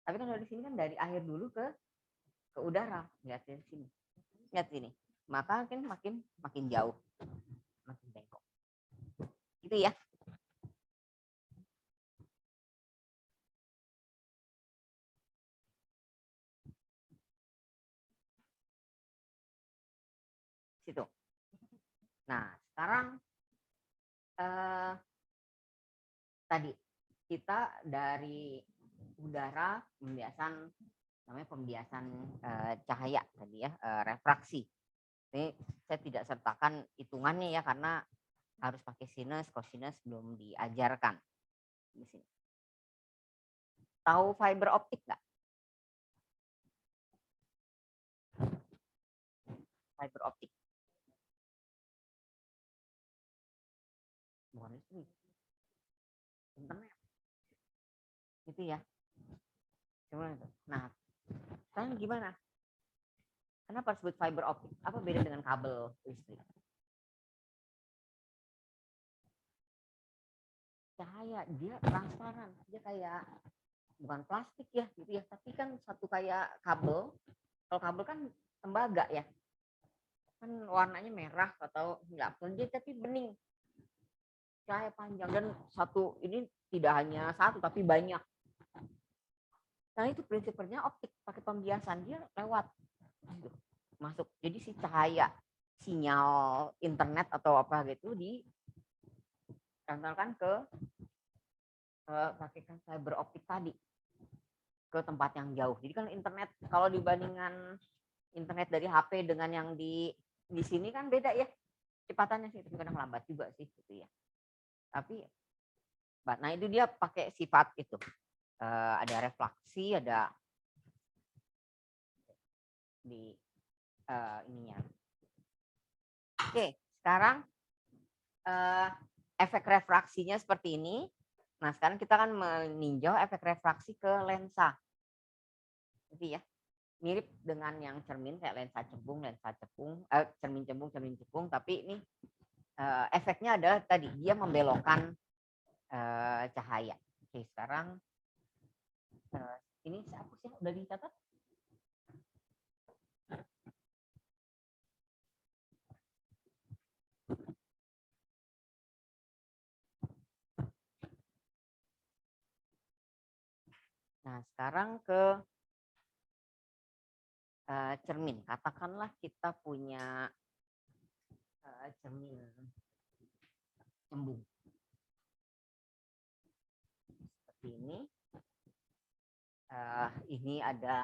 Tapi kan kalau di sini kan dari air dulu ke udara. Lihat dari sini. Lihat sini. Maka kan makin jauh. Makin bengkok. Gitu ya. Situ. Nah, sekarang tadi kita dari udara namanya pembiasan cahaya tadi ya, refraksi. Ini saya tidak sertakan hitungannya ya karena harus pakai sinus, cosinus belum diajarkan. Di sini. Tahu fiber optik nggak? Fiber optik. Bukan itu. Internet. Gitu ya. Nah, sekarang gimana? Kenapa disebut fiber optik? Apa beda dengan kabel listrik? Cahaya, dia transparan. Dia kayak, bukan plastik ya, gitu ya. Tapi kan satu kayak kabel. Kalau kabel kan tembaga ya. Kan warnanya merah atau enggak. Dia tapi bening. Cahaya panjang. Dan satu, ini tidak hanya satu, tapi banyak. Nah itu prinsipnya optik, pakai pembiasan, dia lewat masuk. Jadi si cahaya sinyal internet atau apa gitu Contohkan ke pakaikan fiber optik tadi ke tempat yang jauh. Jadi kan internet kalau dibandingkan internet dari HP dengan yang di sini kan beda ya. Kecepatannya sih kadang lambat juga sih gitu ya. Tapi nah itu dia pakai sifat itu. Ada refleksi, ada di ininya. Oke, sekarang efek refraksinya seperti ini. Nah, sekarang kita akan meninjau efek refraksi ke lensa. Jadi ya, mirip dengan yang cermin kayak lensa cembung, cermin cembung, tapi ini efeknya adalah tadi dia membelokkan cahaya. Oke, sekarang ini saya hapus ya, udah dicatat? Nah, sekarang ke cermin. Katakanlah kita punya cermin cembung. Seperti ini. Ini ada,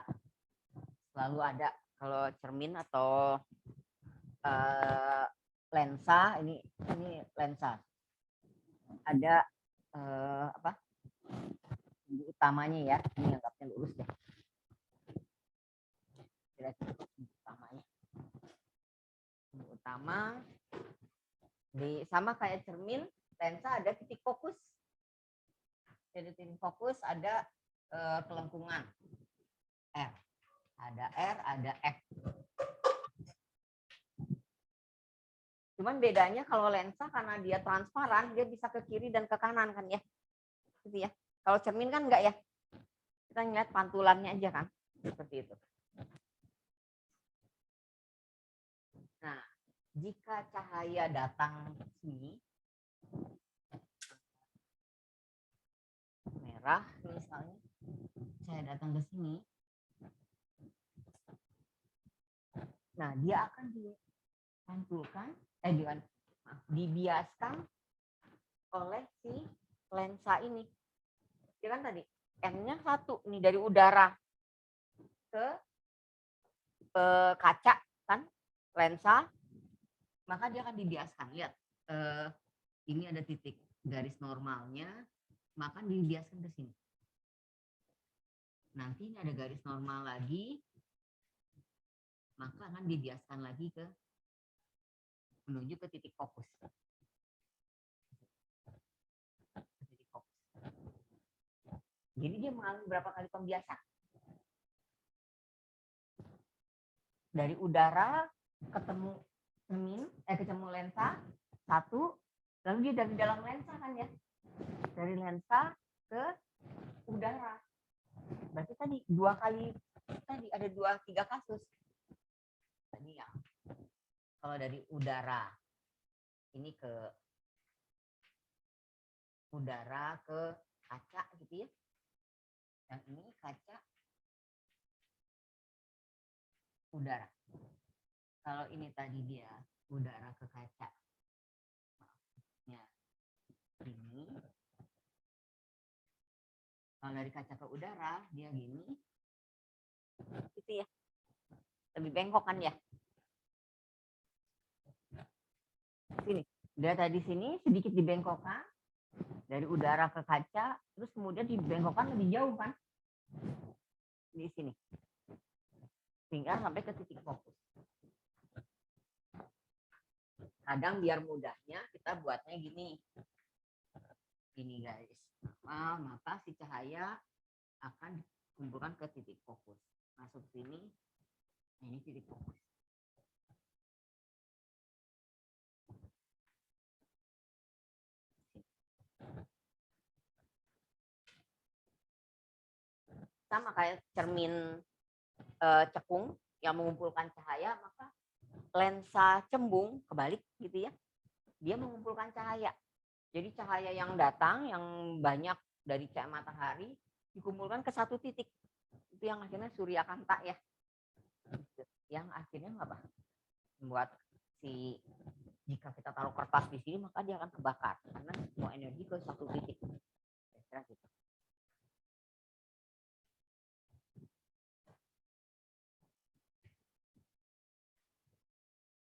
selalu ada kalau cermin atau lensa, ini lensa. Ada apa? Utamanya ya, ini anggapnya lurus deh. Utamanya. Utama sama kayak cermin, lensa ada titik fokus. Jadi titik fokus ada kelengkungan R. Ada R, ada F. Cuman bedanya kalau lensa karena dia transparan, dia bisa ke kiri dan ke kanan kan ya. Gitu ya. Kalau cermin kan enggak ya. Kita ngeliat pantulannya aja kan. Seperti itu. Nah, jika cahaya datang ke sini, merah misalnya, cahaya datang ke sini, nah dia akan dipantulkan, dibiaskan oleh si lensa ini. Dia kan tadi N-nya 1 nih dari udara ke kaca kan, lensa, maka dia akan dibiaskan. Lihat, ini ada titik garis normalnya, maka dibiaskan ke sini. Nanti ini ada garis normal lagi, maka akan dibiaskan lagi ke menuju ke titik fokus. Titik fokus. Jadi dia mengalami berapa kali pembiasan? Dari udara ketemu cermin, ketemu lensa 1, lalu dia dari dalam lensa kan ya, dari lensa ke udara. Berarti tadi 2 kali, tadi ada 2-3 kasus. Tadi ya, kalau dari udara ini ke udara ke kaca gitu ya, dan ini kaca udara. Kalau ini tadi dia udara ke kaca, ya ini. Kalau dari kaca ke udara dia gini, gitu ya, lebih bengkok kan ya. Sini, dia tadi sini sedikit dibengkokkan dari udara ke kaca, terus kemudian dibengkokkan lebih jauh kan, di sini, sehingga sampai ke titik fokus. Kadang biar mudahnya kita buatnya gini guys. Maka si cahaya akan dikumpulkan ke titik fokus, masuk sini, ini titik fokus. Sama kayak cermin cekung yang mengumpulkan cahaya, maka lensa cembung kebalik gitu ya, dia mengumpulkan cahaya. Jadi cahaya yang datang yang banyak dari cahaya matahari dikumpulkan ke satu titik, itu yang akhirnya surya kanta ya, yang akhirnya apa, membuat si jika kita taruh kertas di sini maka dia akan kebakar karena semua energi ke satu titik. Kira-kira gitu.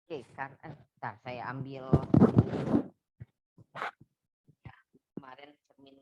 Oke, karena saya ambil kemarin cermin.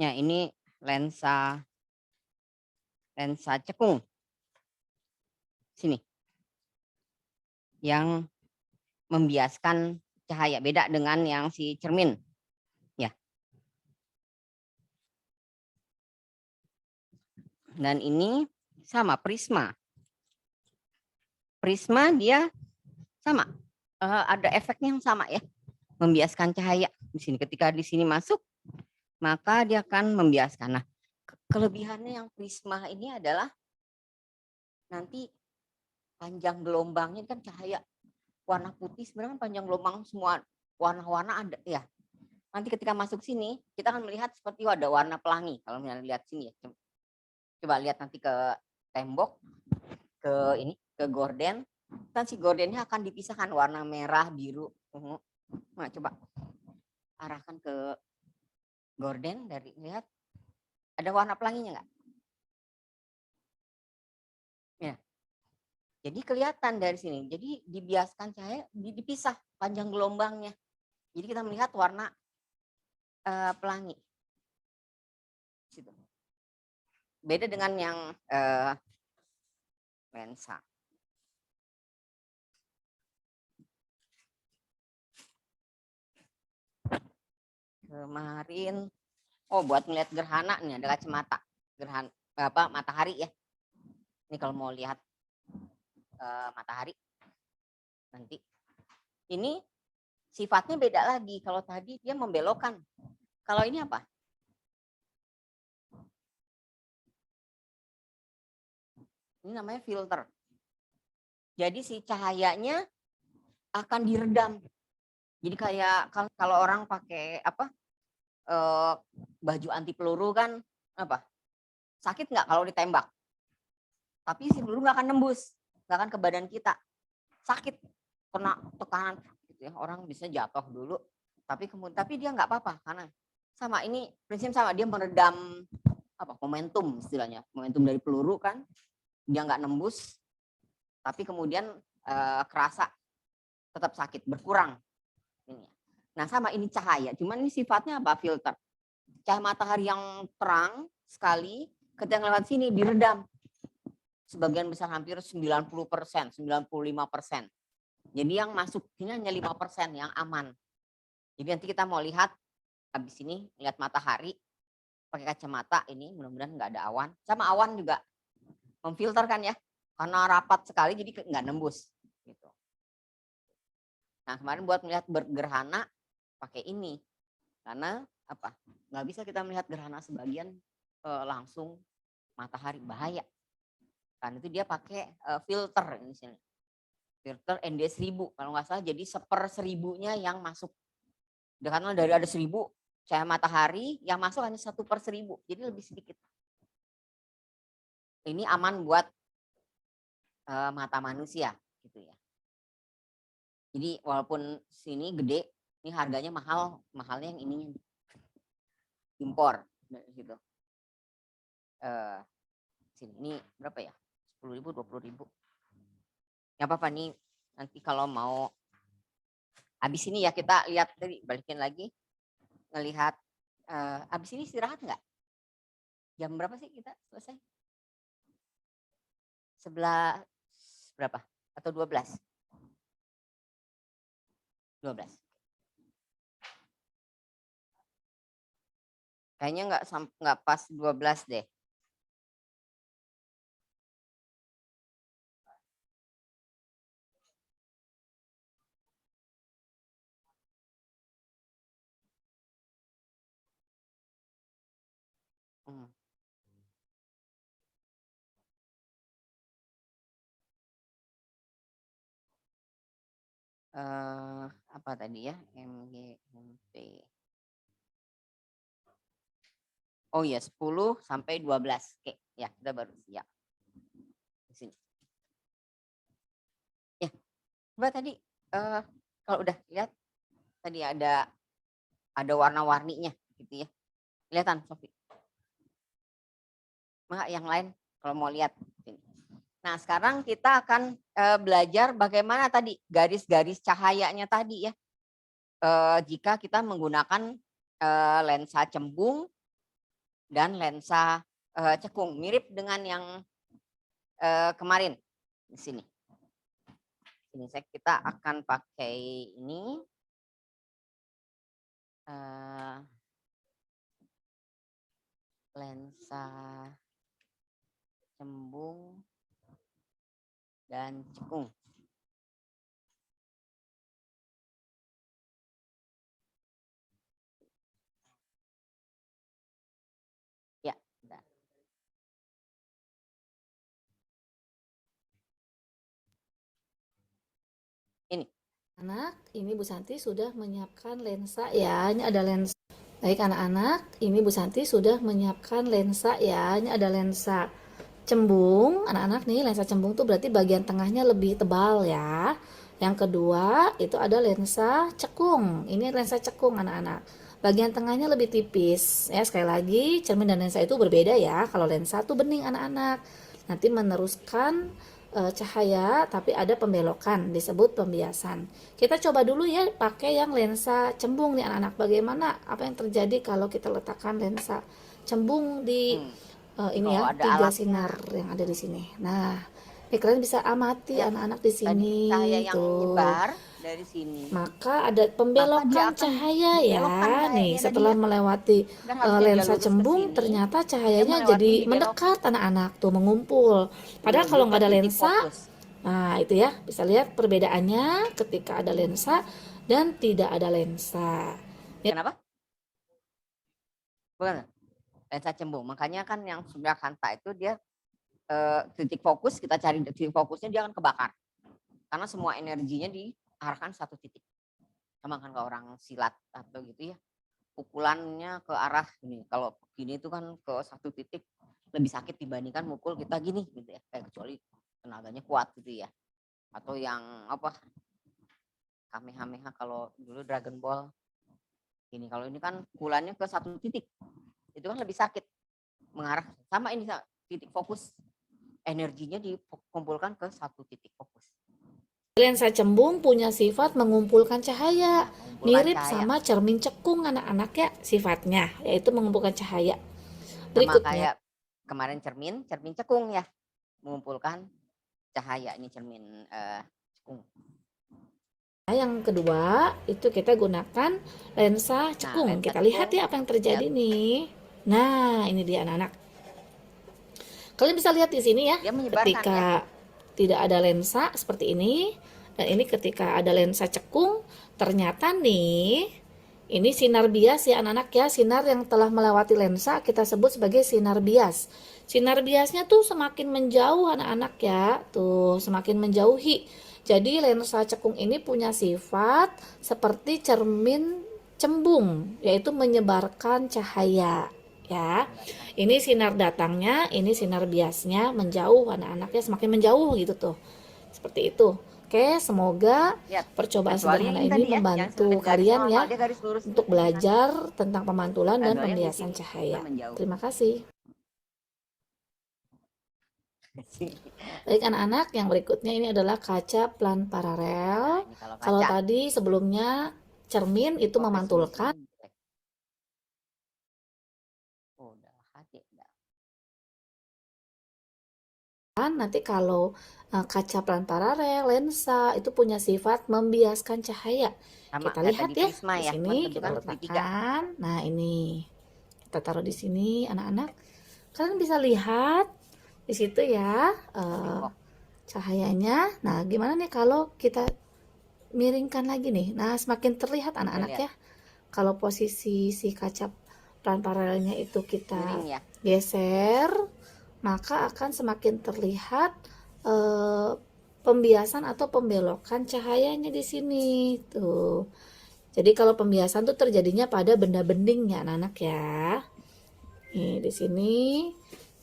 Ya, ini lensa cekung. Sini. Yang membiaskan cahaya, beda dengan yang si cermin. Ya. Dan ini sama prisma. Prisma dia sama. Ada efeknya yang sama ya. Membiaskan cahaya di sini. Ketika di sini masuk, maka dia akan membiaskan. Nah, kelebihannya yang prisma ini adalah nanti panjang gelombangnya kan cahaya warna putih, sebenarnya panjang gelombang semua warna-warna ada ya. Nanti ketika masuk sini, kita akan melihat seperti ada warna pelangi. Kalau misalnya lihat sini ya, coba lihat nanti ke tembok, ke gorden. Dan si gordennya akan dipisahkan warna merah, biru, ungu. Nah, coba arahkan ke gorden dari lihat ada warna pelanginya nggak? Ya. Jadi kelihatan dari sini. Jadi dibiaskan cahaya dipisah panjang gelombangnya. Jadi kita melihat warna pelangi. Situ. Beda dengan yang lensa. Kemarin, buat melihat gerhana nih ada kacamata gerhana matahari ya. Ini kalau mau lihat matahari nanti. Ini sifatnya beda lagi. Kalau tadi dia membelokkan. Kalau ini apa? Ini namanya filter. Jadi si cahayanya akan diredam. Jadi kayak kalau orang pakai baju anti peluru kan sakit nggak kalau ditembak? Tapi si peluru nggak akan nembus, nggak akan ke badan kita. Sakit, kena tekanan, gitu ya. Orang bisa jatuh dulu, tapi dia nggak apa-apa karena sama ini prinsip sama, dia meredam momentum istilahnya, momentum dari peluru kan, dia nggak nembus, tapi kemudian kerasa tetap sakit, berkurang. Ini. Nah sama ini cahaya, cuman ini sifatnya apa? Filter. Cahaya matahari yang terang sekali, ketika lewat sini diredam. Sebagian besar hampir 90%, 95%. Jadi yang masuk ini hanya 5% yang aman. Jadi nanti kita mau lihat habis ini lihat matahari, pakai kacamata ini, mudah-mudahan nggak ada awan. Sama awan juga memfilter kan ya, karena rapat sekali jadi nggak nembus gitu. Nah kemarin buat melihat gerhana pakai ini, karena apa? Nggak bisa kita melihat gerhana sebagian langsung matahari, bahaya. Kan itu dia pakai filter ini sini. Filter ND1000 kalau nggak salah, jadi 1/1000-nya yang masuk. Karena dari ada 1000 cahaya matahari, yang masuk hanya 1/1000, jadi lebih sedikit. Ini aman buat mata manusia gitu ya. Jadi walaupun sini gede, ini harganya mahalnya yang ini impor gitu. Sini ini berapa ya? 10.000, 20.000. Ya apa-apa nih, nanti kalau mau habis ini ya kita lihat tadi, balikin lagi ngelihat habis ini istirahat nggak? Jam berapa sih kita selesai? 11 berapa? Atau 12? 12. Kayaknya nggak pas 12 deh. Apa tadi ya, MGMP. Oh iya, 10 sampai 12. Oke, ya kita baru siap. Di sini. Ya, coba tadi kalau udah lihat tadi ada warna-warninya gitu ya. Kelihatan, Sofi? Maka yang lain kalau mau lihat. Nah, sekarang kita akan belajar bagaimana tadi garis-garis cahayanya tadi ya. Jika kita menggunakan lensa cembung dan lensa cekung, mirip dengan yang kemarin di sini. Ini kita akan pakai ini. Lensa cembung dan cekung. Ya, bentar. Ini. Anak, ini Bu Santi sudah menyiapkan lensa ya. Ini ada lensa. Baik anak-anak, ini Bu Santi sudah menyiapkan lensa ya. Ini ada lensa cembung. Anak-anak nih, lensa cembung tuh berarti bagian tengahnya lebih tebal ya. Yang kedua, itu ada lensa cekung. Ini lensa cekung anak-anak. Bagian tengahnya lebih tipis. Ya, sekali lagi, cermin dan lensa itu berbeda ya. Kalau lensa tuh bening anak-anak. Nanti meneruskan cahaya, tapi ada pembelokan, disebut pembiasan. Kita coba dulu ya pakai yang lensa cembung nih anak-anak. Bagaimana, apa yang terjadi kalau kita letakkan lensa cembung di ini ya, 3 sinar yang ada di sini. Nah, kalian bisa amati anak-anak di sini cahaya yang tuh. menyebar dari sini. Maka ada pembelokan cahaya ya. Nih, setelah melewati lensa cembung, ternyata cahayanya jadi mendekat anak-anak tuh, mengumpul. Padahal kalau nggak ada lensa, nah itu ya, bisa lihat perbedaannya ketika ada lensa dan tidak ada lensa. Kenapa? Bukan lensa cembung. Makanya kan yang sebelah kanta itu dia titik fokus, kita cari titik fokusnya, dia akan kebakar. Karena semua energinya diarahkan satu titik. Sama kan ke orang silat atau gitu ya. Pukulannya ke arah ini. Kalau gini itu kan ke satu titik lebih sakit dibandingkan mukul kita gini gitu ya. Kayak kecuali tenaganya kuat gitu ya. Atau yang apa? Kamehameha kalau dulu Dragon Ball. Ini kalau ini kan pukulannya ke satu titik. Itu kan lebih sakit mengarah. Sama ini titik fokus. Energinya dikumpulkan ke satu titik fokus. Lensa cembung punya sifat mengumpulkan cahaya, mirip sama cermin cekung anak-anak ya sifatnya, yaitu mengumpulkan cahaya. Berikutnya. Sama kayak kemarin cermin cekung ya, mengumpulkan cahaya. Ini cermin cekung. Yang kedua itu kita gunakan lensa cekung. Kita lihat ya apa yang terjadi nih. Nah, ini dia anak-anak. Kalian bisa lihat di sini ya, Dia menyebarkan ketika tidak ada lensa seperti ini, dan ini ketika ada lensa cekung, ternyata nih, ini sinar bias ya anak-anak ya, sinar yang telah melewati lensa kita sebut sebagai sinar bias. Sinar biasnya tuh semakin menjauh anak-anak ya, tuh semakin menjauhi. Jadi lensa cekung ini punya sifat seperti cermin cembung, yaitu menyebarkan cahaya ya. Ini sinar datangnya, ini sinar biasnya menjauh anak-anaknya semakin menjauh gitu tuh. Seperti itu. Oke, semoga percobaan sederhana ini membantu kalian ya untuk belajar tentang pemantulan dan pembiasan cahaya. Terima kasih. Baik anak-anak, yang berikutnya ini adalah kaca plan paralel. Kalau tadi sebelumnya cermin itu memantulkan. Nanti kalau kaca plan paralel, lensa itu punya sifat membiaskan cahaya. Kita lihat ya di sini, kita letakkan. Nah ini kita taruh di sini, anak-anak. Kalian bisa lihat di situ ya cahayanya. Nah gimana nih kalau kita miringkan lagi nih? Nah semakin terlihat anak-anak ya. Kalau posisi si kaca plan paralelnya itu kita geser, maka akan semakin terlihat pembiasan atau pembelokan cahayanya di sini tuh. Jadi kalau pembiasan tuh terjadinya pada benda bening ya anak-anak ya. Nih di sini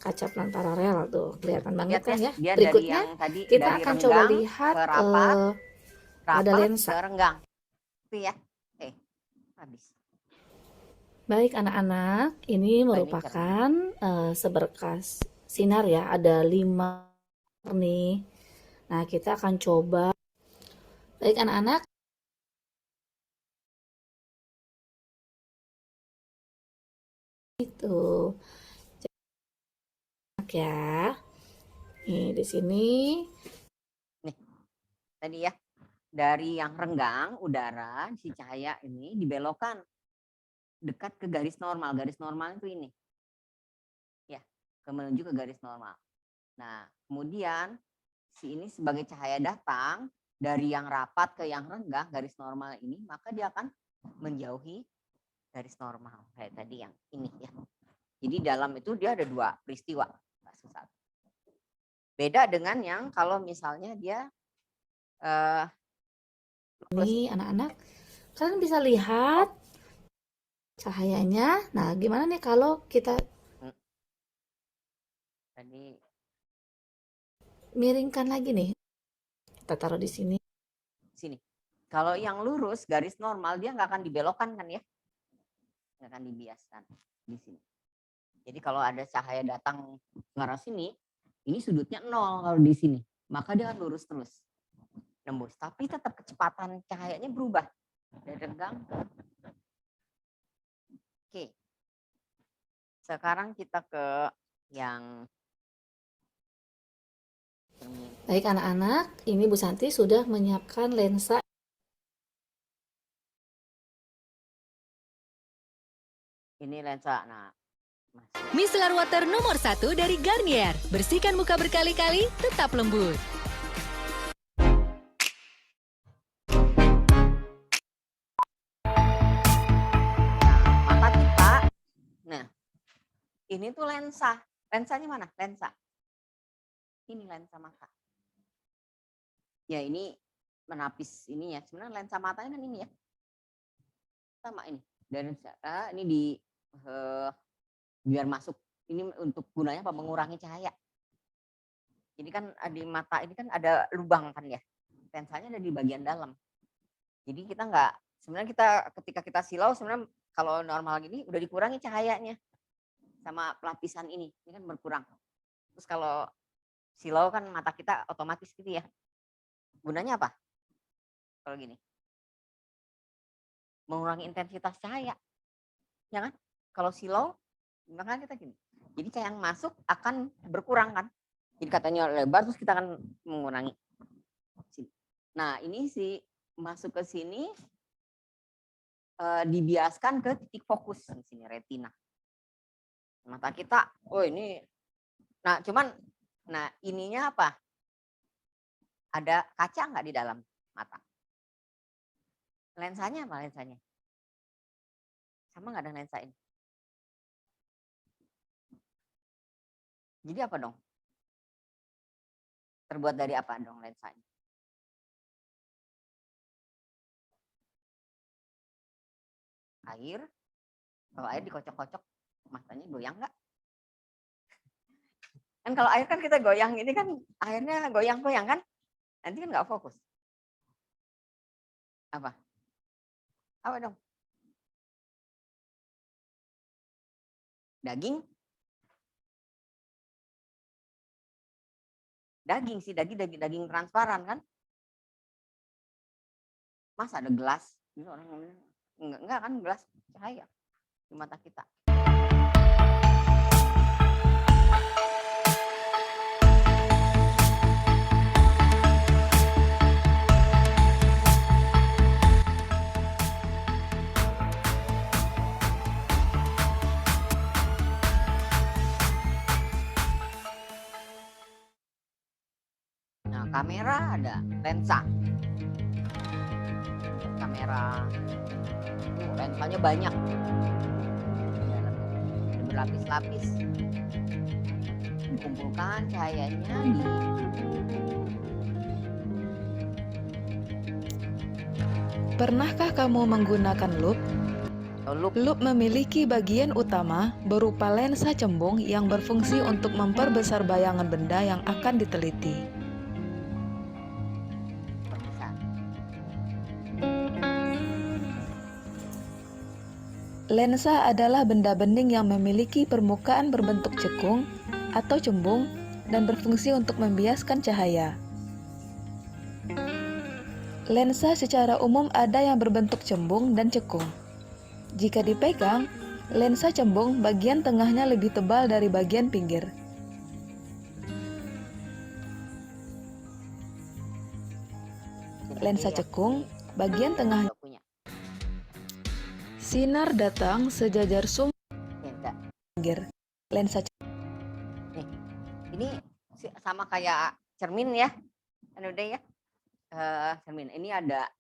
kaca plan paralel tuh kelihatan banget kan ya. Berikutnya kita akan coba lihat ada lensa. Itu ya. Habis. Baik anak-anak, ini merupakan seberkas sinar ya, ada 5 nih. Nah kita akan coba. Baik anak-anak, itu ya. Nih di sini. Nih tadi ya, dari yang renggang udara si cahaya ini dibelokkan dekat ke garis normal. Garis normal itu ini. Ya, menuju ke garis normal. Nah, kemudian si ini sebagai cahaya datang dari yang rapat ke yang renggang, garis normal ini, maka dia akan menjauhi garis normal. Kayak tadi yang ini ya. Jadi dalam itu dia ada 2 peristiwa. Beda dengan yang kalau misalnya dia ini anak-anak, kalian bisa lihat cahayanya. Nah, gimana nih kalau kita tadi miringkan lagi nih? Kita taruh di sini. Sini. Kalau yang lurus garis normal dia nggak akan dibelokkan kan ya? Nggak akan dibiaskan di sini. Jadi kalau ada cahaya datang ke arah sini, ini sudutnya 0 kalau di sini, maka dia akan lurus terus. Nembus, tapi tetap kecepatan cahayanya berubah dari renggang. Oke. Sekarang kita ke yang baik anak-anak, ini Bu Santi sudah menyiapkan lensa. Ini lensa. Nah, Micellar Water nomor 1 dari Garnier. Bersihkan muka berkali-kali, tetap lembut. Mata kita. Nah, ini tuh lensa. Lensanya mana? Lensa. Ini lensa mata. Ya ini menapis ini ya. Sebenarnya lensa matanya kan ini ya. Sama ini. Dan ini di biar masuk. Ini untuk gunanya apa? Mengurangi cahaya. Jadi kan di mata ini kan ada lubang kan ya. Lensanya ada di bagian dalam. Jadi kita nggak, sebenarnya kita ketika kita silau sebenarnya kalau normal gini udah dikurangi cahayanya sama pelapisan ini kan berkurang. Terus kalau silau kan mata kita otomatis gitu ya. Gunanya apa? Kalau gini. Mengurangi intensitas cahaya. Ya kan? Kalau silau, makanya kita gini. Jadi cahaya yang masuk akan berkurang kan. Jadi katanya lebar terus kita akan mengurangi. Nah ini sih masuk ke sini dibiaskan ke titik fokus di sini retina. mata kita. Oh ini, nah cuman, nah ininya apa? Ada kaca nggak di dalam mata? Lensanya apa lensanya? Sama nggak dengan lensa ini? Jadi apa dong? Terbuat dari apa dong lensanya? Air. Kalau air dikocok-kocok, matanya goyang nggak? Kan kalau air kan kita goyang, ini kan airnya goyang-goyang kan? Nanti kan nggak fokus. Apa? Apa dong? Daging? Daging sih, daging transparan kan? Masa ada gelas? Enggak kan gelas cahaya di mata kita. Nah, kamera ada lensa. Kamera, lensanya banyak. Berlapis-lapis. Dikumpulkan cahayanya di Pernahkah kamu menggunakan loop? Loop memiliki bagian utama berupa lensa cembung yang berfungsi untuk memperbesar bayangan benda yang akan diteliti. Lensa adalah benda bening yang memiliki permukaan berbentuk cekung atau cembung dan berfungsi untuk membiaskan cahaya. Lensa secara umum ada yang berbentuk cembung dan cekung. Jika dipegang, lensa cembung bagian tengahnya lebih tebal dari bagian pinggir. Lensa cekung, bagian tengah. Sinar datang sejajar sumber pinggir. Lensa ini sama kayak cermin ya, kan udah ya. Cermin ini ada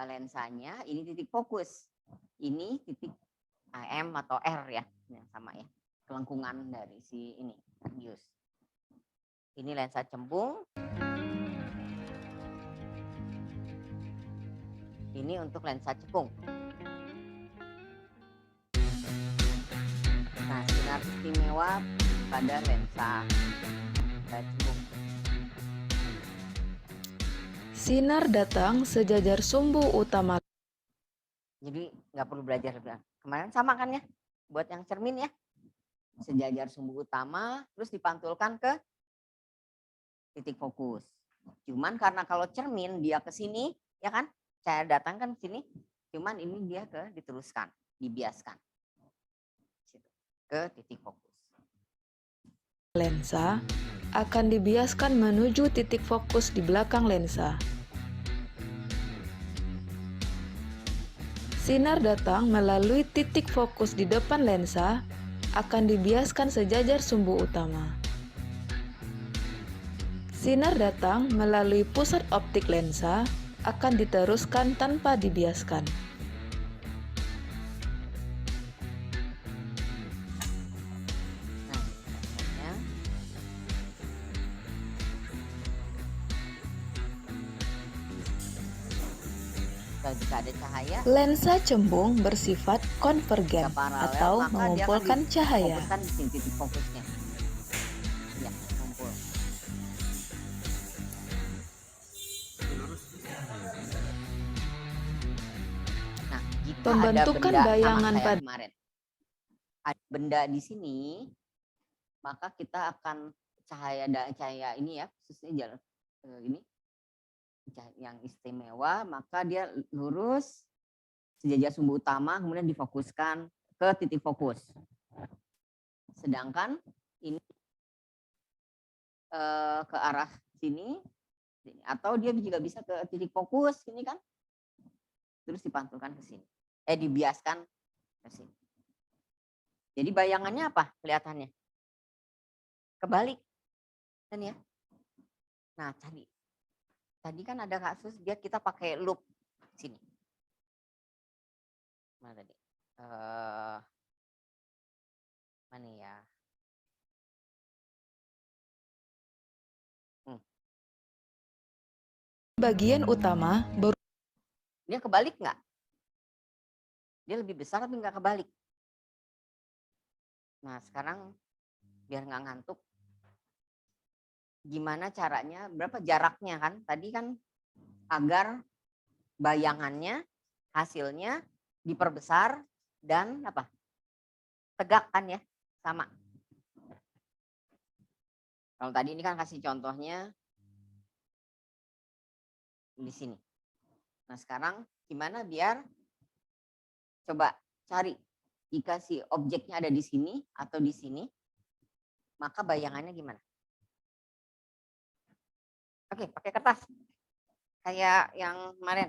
lensanya, ini titik fokus, ini titik M atau R ya, sama ya, kelengkungan dari si ini radius. Ini lensa cembung, ini untuk lensa cekung. Nah, sinar istimewa pada lensa cembung. sinar datang sejajar sumbu utama. Jadi nggak perlu belajar kemarin sama kan ya, buat yang cermin ya, sejajar sumbu utama, terus dipantulkan ke titik fokus. Cuman karena kalau cermin dia ke sini, ya kan, cahaya datang kan ke sini, cuman ini dia diteruskan, dibiaskan ke titik fokus. Lensa akan dibiaskan menuju titik fokus di belakang lensa. Sinar datang melalui titik fokus di depan lensa akan dibiaskan sejajar sumbu utama. Sinar datang melalui pusat optik lensa akan diteruskan tanpa dibiaskan. Jika ada cahaya, lensa cembung bersifat konvergen paralel, atau mengumpulkan cahaya. Di sini titik fokusnya. Ya, kumpul. Nah, jika Pembentukan ada benda bayangan sama pada kemarin, ada benda di sini, maka kita akan cahaya ini ya, khususnya jalan ini yang istimewa, maka dia lurus sejajar sumbu utama, kemudian difokuskan ke titik fokus. Sedangkan ini ke arah sini, atau dia juga bisa ke titik fokus ini kan, terus dipantulkan ke sini, dibiaskan ke sini. Jadi bayangannya apa kelihatannya? Kebalik. Kan ya? Nah, tadi kan ada kasus kita pakai loop sini. Mana tadi? Mana ya? Bagian utama Dia kebalik nggak? Dia lebih besar tapi nggak kebalik. Nah, sekarang biar nggak ngantuk, gimana caranya, berapa jaraknya kan? Tadi kan agar bayangannya, hasilnya diperbesar dan apa? Tegak kan ya, sama. Kalau tadi ini kan kasih contohnya di sini. Nah, sekarang gimana biar coba cari jika si objeknya ada di sini atau di sini, maka bayangannya gimana? Oke, pakai kertas. Kayak yang kemarin.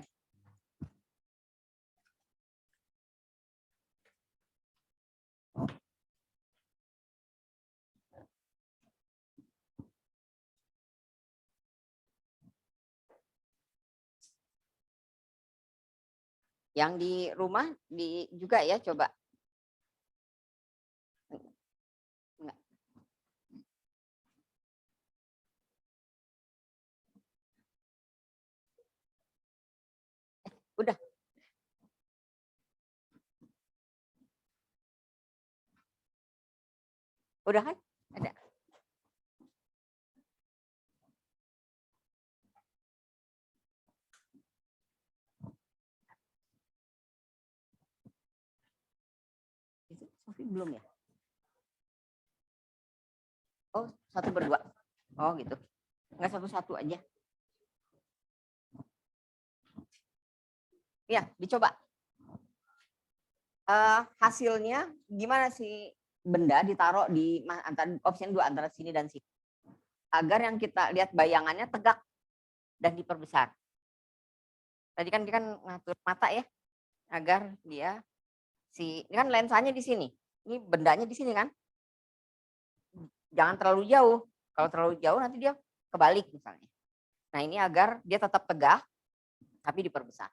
Yang di rumah juga ya coba. Enggak. Udah. Udah kan? Ada. Itu Sofi belum ya? Oh, satu berdua. Oh, gitu. Enggak satu-satu aja. Ya, dicoba. Hasilnya gimana sih benda ditaruh di antara option 2 antara sini dan sini. Agar yang kita lihat bayangannya tegak dan diperbesar. Tadi kan kita ngatur mata ya, agar dia ini kan lensanya di sini. Ini bendanya di sini kan. Jangan terlalu jauh. Kalau terlalu jauh nanti dia kebalik misalnya. Nah, ini agar dia tetap tegak tapi diperbesar.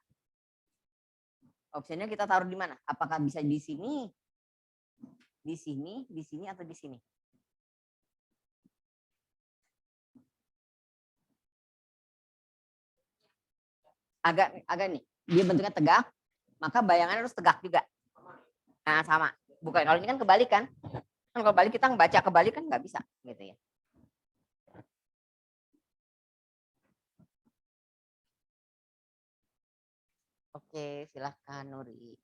Opsinya kita taruh di mana? Apakah bisa di sini, di sini, di sini, atau di sini? Agak nih, dia bentuknya tegak, maka bayangannya harus tegak juga. Nah, sama. Bukan kalau ini kan kebalik kan? Kan kalau balik kita ngebaca kebalik kan nggak bisa, gitu ya. Oke, silahkan Nuri.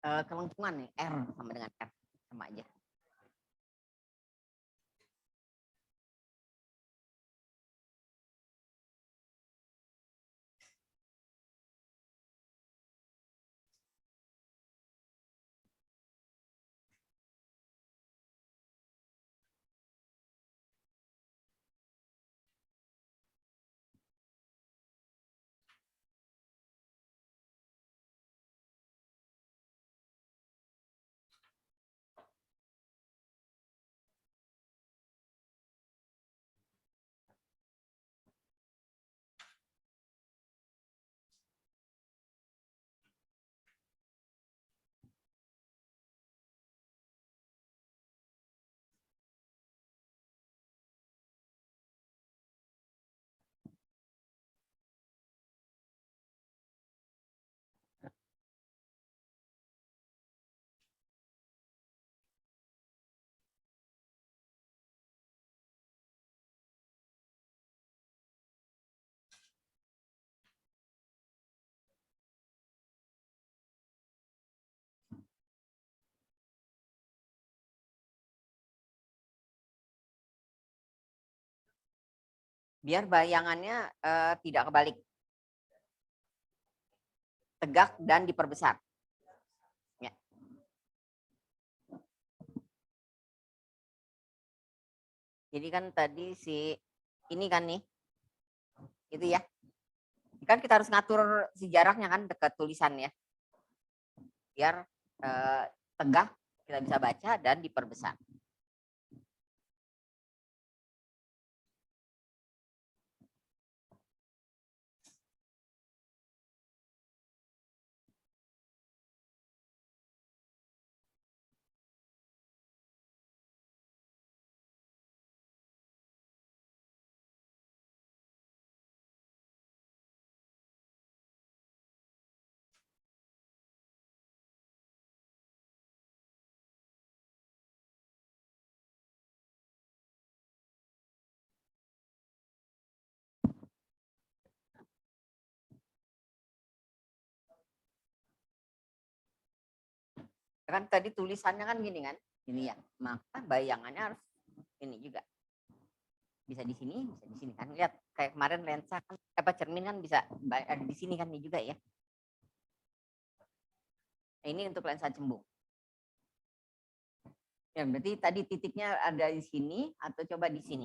Kelengkungan nih, R sama dengan R, sama aja. biar bayangannya tidak kebalik. Tegak dan diperbesar. Ya. Jadi kan tadi ini kan nih, itu ya. Kan kita harus ngatur si jaraknya kan dekat tulisan ya. Biar tegak, kita bisa baca dan diperbesar. Kan tadi tulisannya kan gini kan, ini ya, maka bayangannya harus ini juga, bisa di sini, bisa di sini kan. Lihat kayak kemarin lensa kan, cermin kan bisa ada di sini kan, ini juga ya. Nah, ini untuk lensa cembung. Ya berarti tadi titiknya ada di sini atau coba di sini.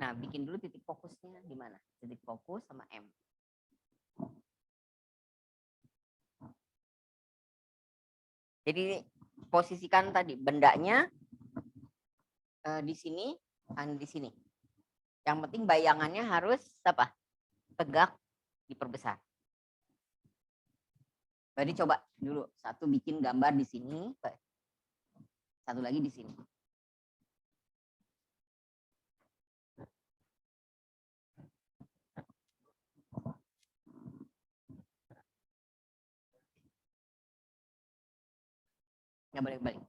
Nah, bikin dulu titik fokusnya di mana? Titik fokus sama M. Jadi posisikan tadi bendanya di sini, di sini. Yang penting bayangannya harus apa? Tegak, diperbesar. Jadi coba dulu satu bikin gambar di sini, satu lagi di sini. Nggak boleh balik.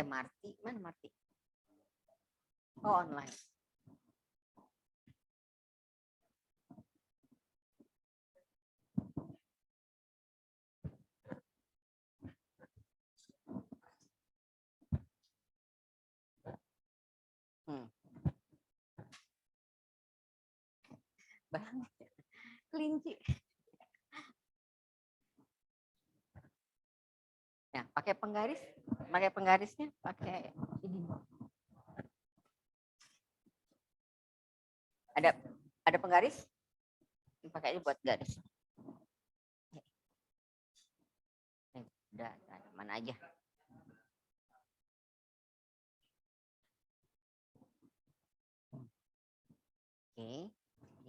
Marti, mana Marti? Oh, online. Banget. Kelinci. Nah, pakai penggarisnya pakai ini. Ada penggaris? Pakai aja buat garis. Udah, ada mana aja. Oke,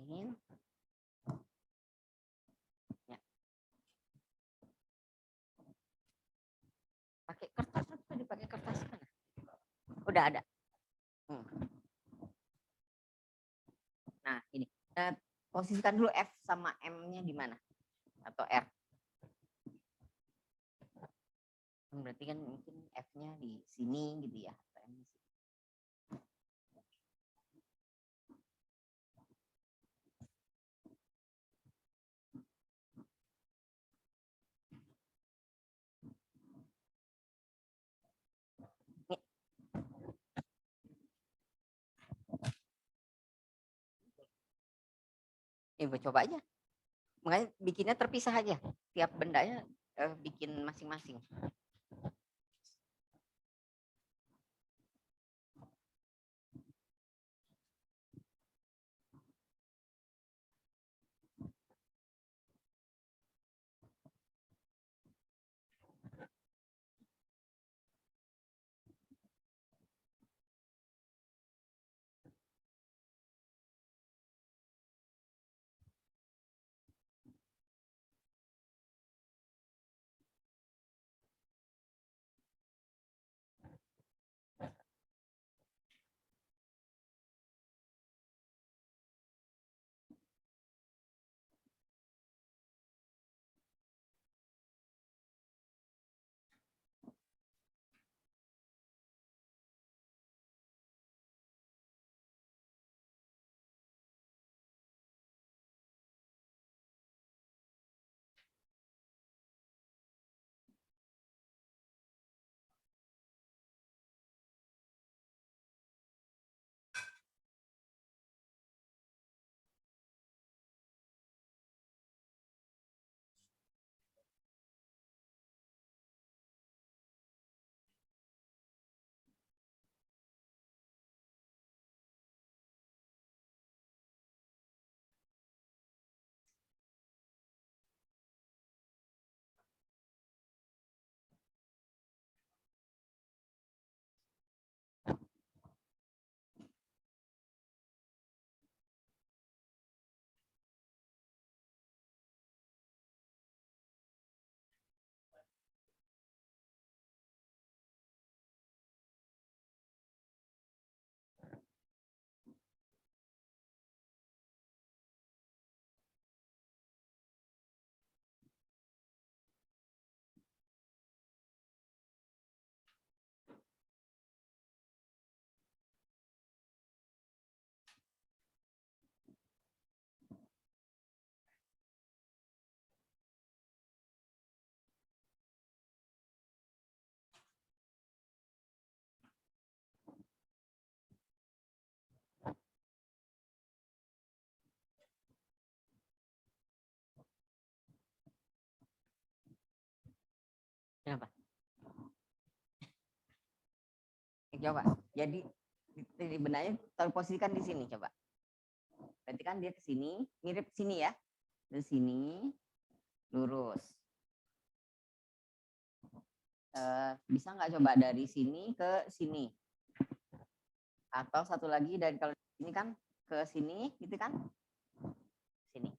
ini. Ya. Pakai kertas apa? Dipakai kertas mana? Udah ada. Nah, ini. Posisikan dulu F sama M-nya di mana? Atau R. Berarti kan mungkin F-nya di sini gitu ya. Coba aja. Makanya bikinnya terpisah aja. Tiap bendanya bikin masing-masing. Coba. Jadi bendanya terposisikan di sini coba. Berarti kan dia ke sini, mirip sini ya. Dari sini lurus. Bisa nggak coba dari sini ke sini? Atau satu lagi dari kalau ini kan ke sini gitu kan? Sini.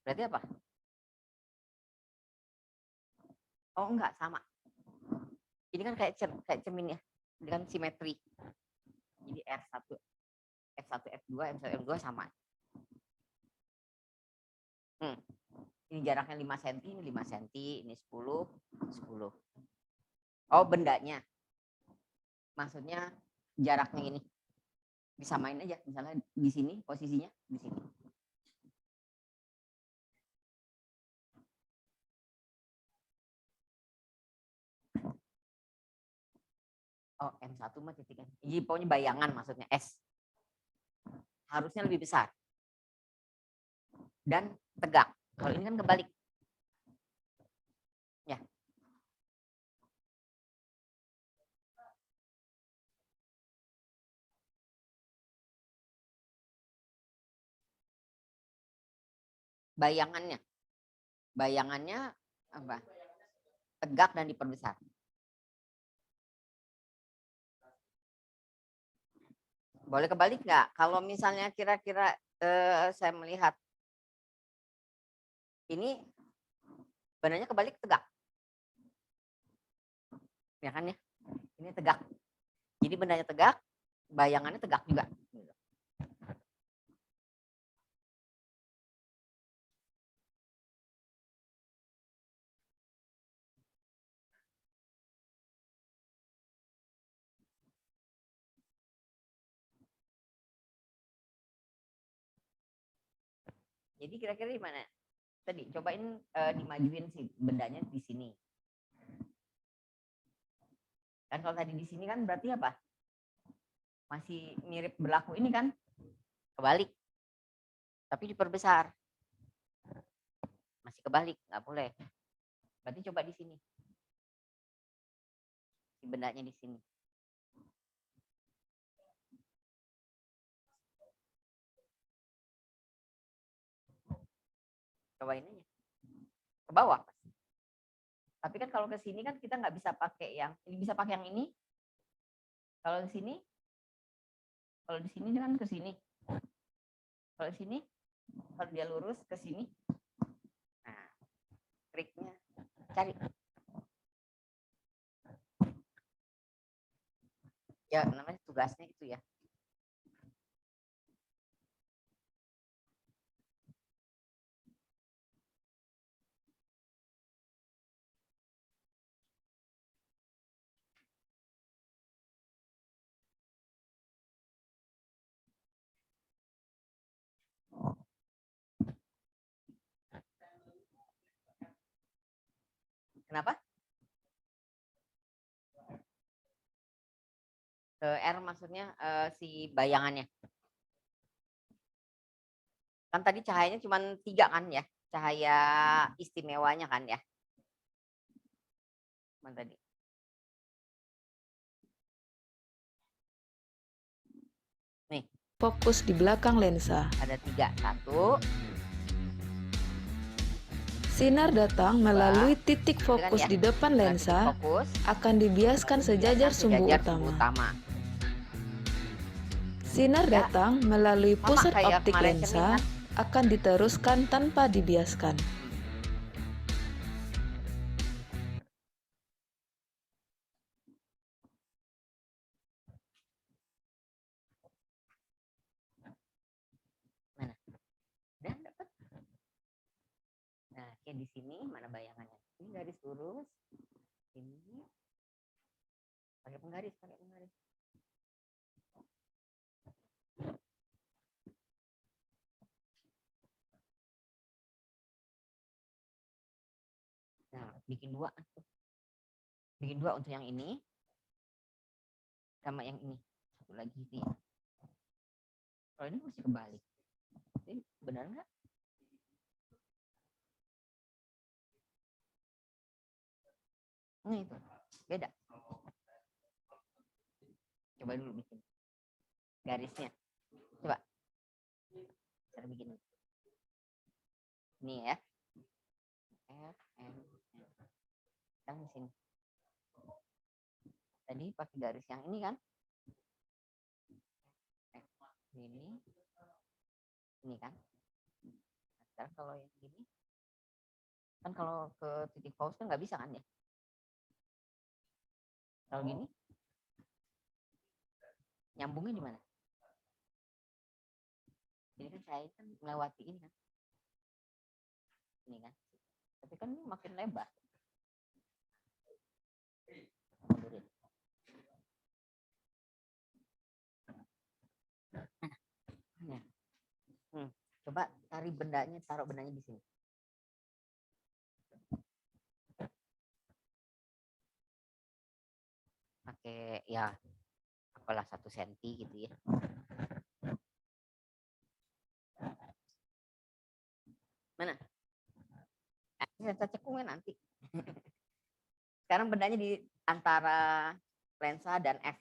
Berarti apa? Oh enggak, sama. Ini kan kayak cermin ya. Ini kan simetri. Jadi R1, F1, F2, M1, M2 sama. Ini jaraknya 5 cm, ini 5 cm, ini 10, 10. Oh, bendanya. Maksudnya jaraknya ini. Disamain aja, misalnya di sini posisinya, di sini. Oh, M1 mah titik. Jadi pokoknya bayangan maksudnya S. Harusnya lebih besar. Dan tegak. Kalau ini kan kebalik. Ya. Bayangannya. Bayangannya apa? Tegak dan diperbesar. Boleh kebalik nggak? Kalau misalnya kira-kira saya melihat ini benarnya kebalik tegak. Ya kan ya? Ini tegak. Jadi bendanya tegak, bayangannya tegak juga. Jadi kira-kira di mana? Tadi cobain dimajuin sih bendanya di sini. Kan kalau tadi di sini kan berarti apa? Masih mirip berlaku ini kan? Kebalik. Tapi diperbesar. Masih kebalik, nggak boleh. Berarti coba di sini. Si bendanya di sini. Cobain aja. Ke bawah. Tapi kan kalau ke sini kan kita nggak bisa pakai yang ini, bisa pakai yang ini. Kalau di sini kan ke sini. Kalau di sini, kalau dia lurus ke sini. Nah, triknya cari. Ya, namanya tugasnya itu ya. Kenapa? R maksudnya si bayangannya. Kan tadi cahayanya cuma 3 kan ya. Cahaya istimewanya kan ya. Mana tadi? Nih. Fokus di belakang lensa. Ada 3. 1. Sinar datang melalui titik fokus di depan lensa akan dibiaskan sejajar sumbu utama. Sinar datang melalui pusat optik lensa akan diteruskan tanpa dibiaskan. Mana? Udah dapat? Nah, kayak di sini mana bayangannya? Ini garis lurus. Ini pakai penggaris, Nah, bikin 2. Bikin 2 untuk yang ini sama yang ini. Satu lagi ini. Kalau ini masih kebalik. Ini benar nggak? Nah itu beda. Coba dulu bikin garisnya. Coba. Cara bikin. Ini ya. F, M, N. Sekarang di sini. Tadi pakai garis yang ini kan. Ini kan. Nah, sekarang kalau yang gini. Kan kalau ke titik pause kan nggak bisa kan ya. Kalau gini. Nyambungnya di mana? Ini kan saya kan melewati ini kan. Ini kan. Tapi kan ini makin lebar. Mundurin. Nah. Coba cari bendanya, taruh bendanya di sini. Pakai ya apalah 1 senti gitu ya. Mana? Lensa cekungnya nanti. Sekarang bendanya di antara lensa dan F.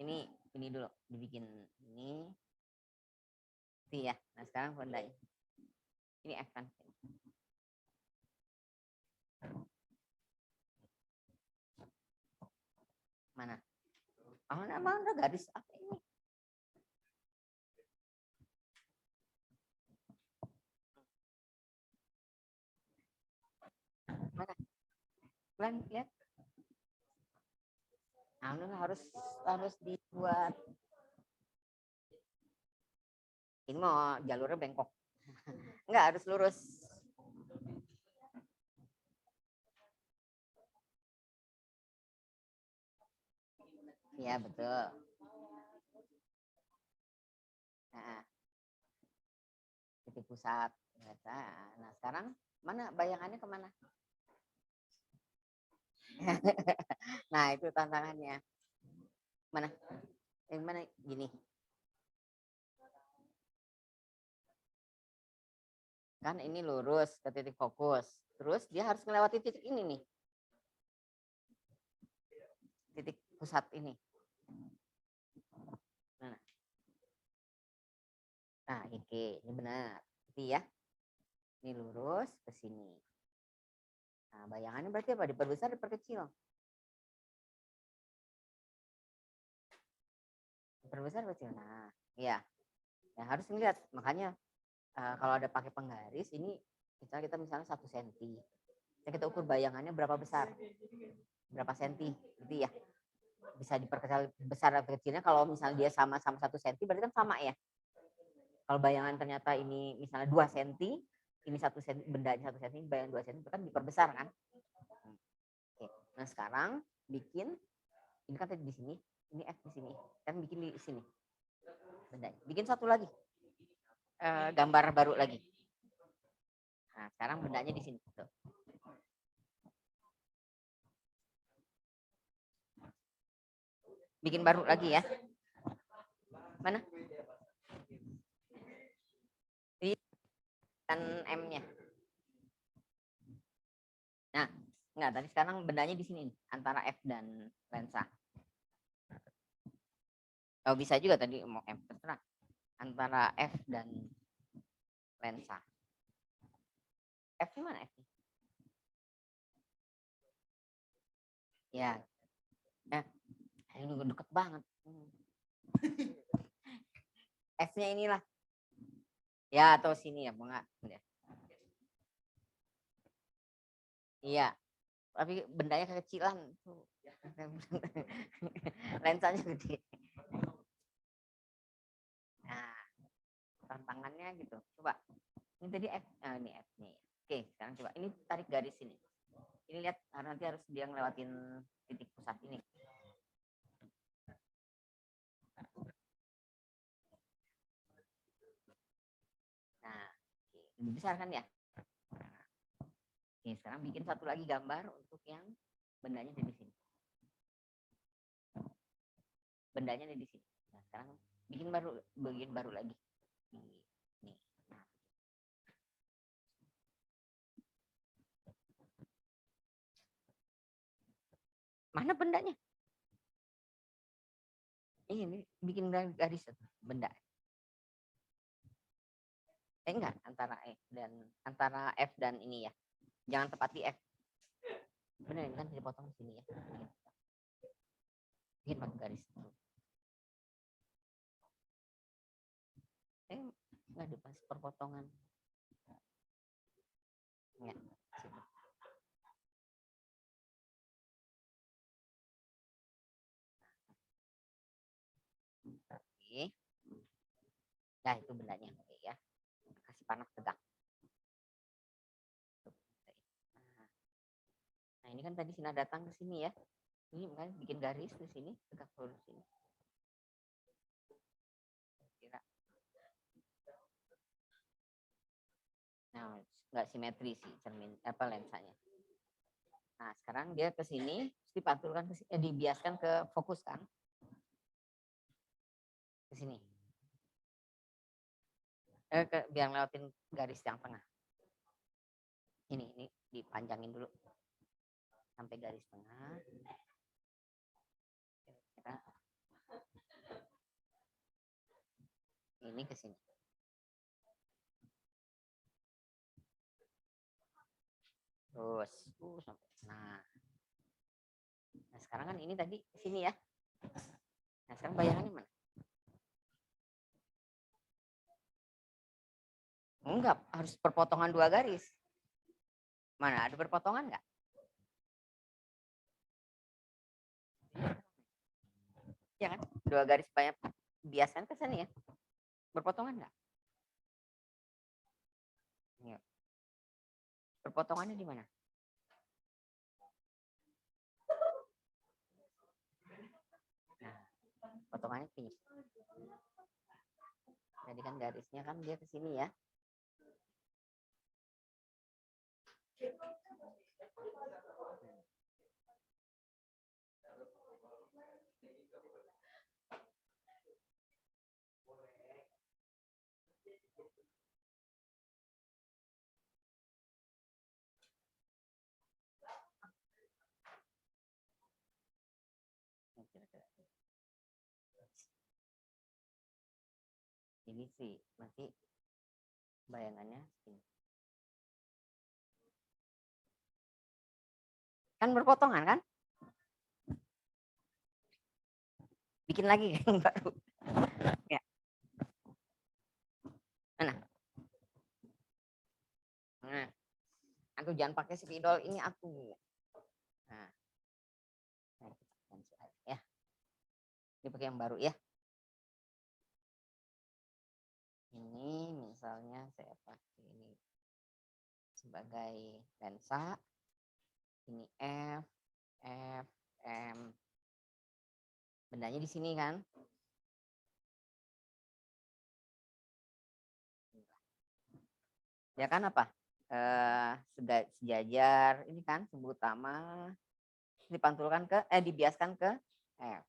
Ini dulu dibikin ini. Ya. Nah sekarang bendanya. Ini F kan. Mana? Mana garis apa ini? Mana? Kalian lihat? Harus dibuat. Ini mau jalurnya bengkok. Enggak, harus lurus. Ya, betul. Nah, titik pusat. Nah, sekarang mana bayangannya kemana? Nah, itu tantangannya. Mana? Yang mana? Gini. Kan ini lurus ke titik fokus. Terus dia harus melewati titik ini nih. Titik pusat ini. Nah, oke, ini benar. Jadi ya. Ini lurus ke sini. Nah, bayangannya berarti apa? Diperbesar, diperkecil. Diperbesar, kecil. Nah, iya. Ya, harus ngeliat. Makanya kalau ada pakai penggaris, ini kita misalnya 1 senti. Kita ukur bayangannya berapa besar. Berapa senti. Gitu ya. Bisa diperkecil besar atau kecilnya. Kalau misalnya dia sama-sama 1 senti, berarti kan sama ya. Kalau bayangan ternyata ini misalnya 2 senti, ini 1 senti, bendanya 1 senti, bayangan 2 senti, kan diperbesar kan. Oke. Nah sekarang bikin, ini kan tadi di sini, ini F di sini, kan bikin di sini. Bendanya. Bikin satu lagi, gambar baru lagi. Nah sekarang bendanya di sini. Tuh. Bikin baru lagi ya. Mana? Dan M-nya. Nah, enggak, tadi sekarang bendanya di sini antara F dan lensa. Oh, bisa juga tadi mau M, terserah. Antara F dan lensa. F-nya mana F? Ya. Ini deket banget. F-nya inilah. Ya, atau sini ya, enggak. Iya. Tapi bendanya kekecilan. Lensanya gede. Nah, tantangannya gitu. Coba. Ini tadi F. Nah, ini F nih. Oke, sekarang coba. Ini tarik garis ini. Ini lihat, nanti harus dia ngelewatin titik pusat ini. Nah, lebih besar kan ya? Oke, sekarang bikin satu lagi gambar untuk yang bendanya ada di sini. Bendanya ada di sini. Nah, sekarang bikin bagian baru lagi. Nih. Nah. Mana bendanya? Ini bikin garis benda. Enggak, antara F dan ini ya. Jangan tepat di F. Benar, ini kan dipotong di sini ya. Bikin pakai garis. Enggak ada pas perpotongan. Ya, situ. Oke. Nah, itu bendanya. Oke ya. Kasih panah tegak. Nah, ini kan tadi Sina datang ke sini ya. Ini kan bikin garis di sini, tegak lurus sini. Kira. Nah, nggak simetri sih cermin lensanya. Nah, sekarang dia ke sini, dipantulkan ke sini, dibiaskan ke fokus kan. Ke sini. Biar lewatin garis yang tengah. Ini dipanjangin dulu sampai garis tengah. Kira-kira ini ke sini. Terus sampai. Nah, sekarang kan ini tadi ke sini ya. Nah, sekarang bayangannya mana? Enggak, harus perpotongan 2 garis. Mana ada perpotongan enggak? Ya kan? 2 garis banyak biasanya ke sini ya. Berpotongan enggak? Ya. Perpotongannya di mana? Nah, potongannya ini. Jadi kan garisnya kan dia ke sini ya. Ini sih nanti bayangannya ini. Kan berpotongan kan? Bikin lagi yang baru. Ya. Mana? Nah, aku jangan pakai spidol ini aku. Nah, ya. Ini pakai yang baru ya. Ini misalnya saya pakai ini sebagai lensa. Ini F, M. Bendanya di sini kan. Ya kan apa? Sejajar ini kan sumbu utama dipantulkan ke dibiaskan ke F.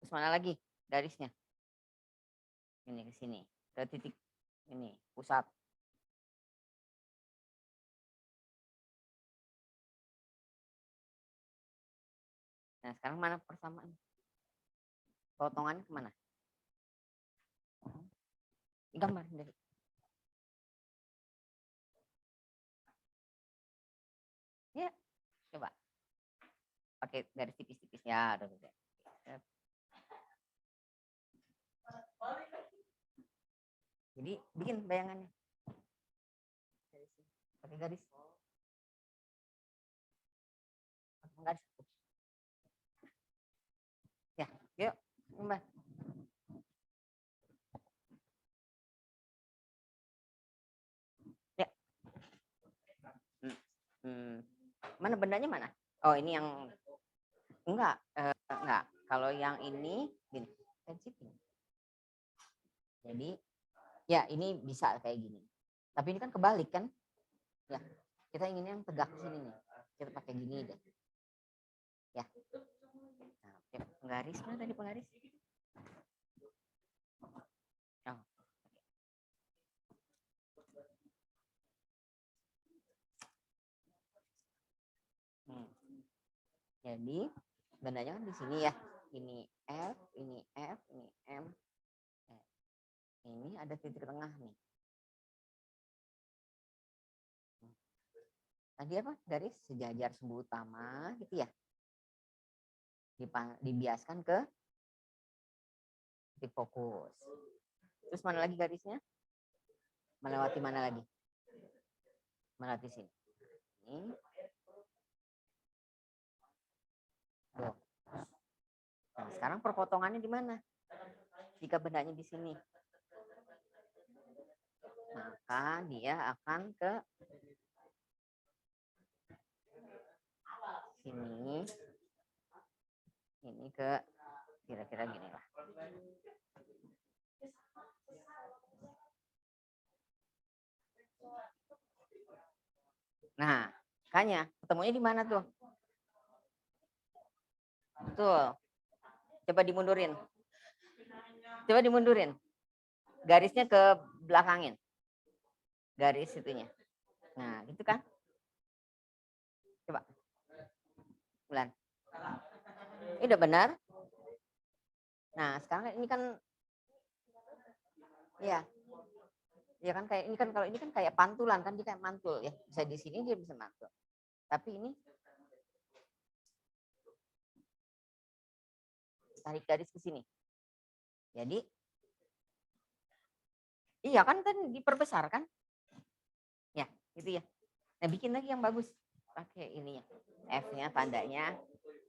Terus mana lagi garisnya? Ini ke sini, ke titik ini, pusat. Nah, sekarang mana persamaan? Potongannya kemana? Gambar dari. Ya, coba. Pakai garis tipis-tipis ya. Jadi bikin bayangannya. Pakai garis. Pakai garis. Ya, yuk, gambar. Ya. Mana bendanya mana? Oh, ini yang enggak. Kalau yang ini gini, jadi ya ini bisa kayak gini. Tapi ini kan kebalik kan? Ya, kita ingin yang tegak sini nih. Kita pakai gini deh. Ya. Nah, penggaris mana tadi penggaris? Oh. Jadi bendanya kan di sini ya. ini F, ini F, ini M. Ini ada titik tengah nih. Tadi apa? Garis sejajar sumbu utama gitu ya. Dibiaskan ke titik fokus. Terus mana lagi garisnya? Melewati mana lagi? Melewati sini. Ini. Tuh. Nah, sekarang perpotongannya di mana? Jika bendanya di sini, maka dia akan ke sini. Ini ke kira-kira gini lah. Nah, makanya ketemunya di mana tuh? Betul. Coba dimundurin. Coba dimundurin. Garisnya ke belakangin. Garis itunya. Nah, gitu kan? Coba. Bulan. Ini udah benar. Nah, sekarang ini kan ya. Ya kan kayak ini kan, kalau ini kan kayak pantulan kan, dia kayak mantul ya. Bisa di sini dia bisa mantul. Tapi ini tarik garis ke sini. Jadi iya kan diperbesar kan? Ya, gitu ya. Nah, bikin lagi yang bagus. Pakai ininya. F-nya tandanya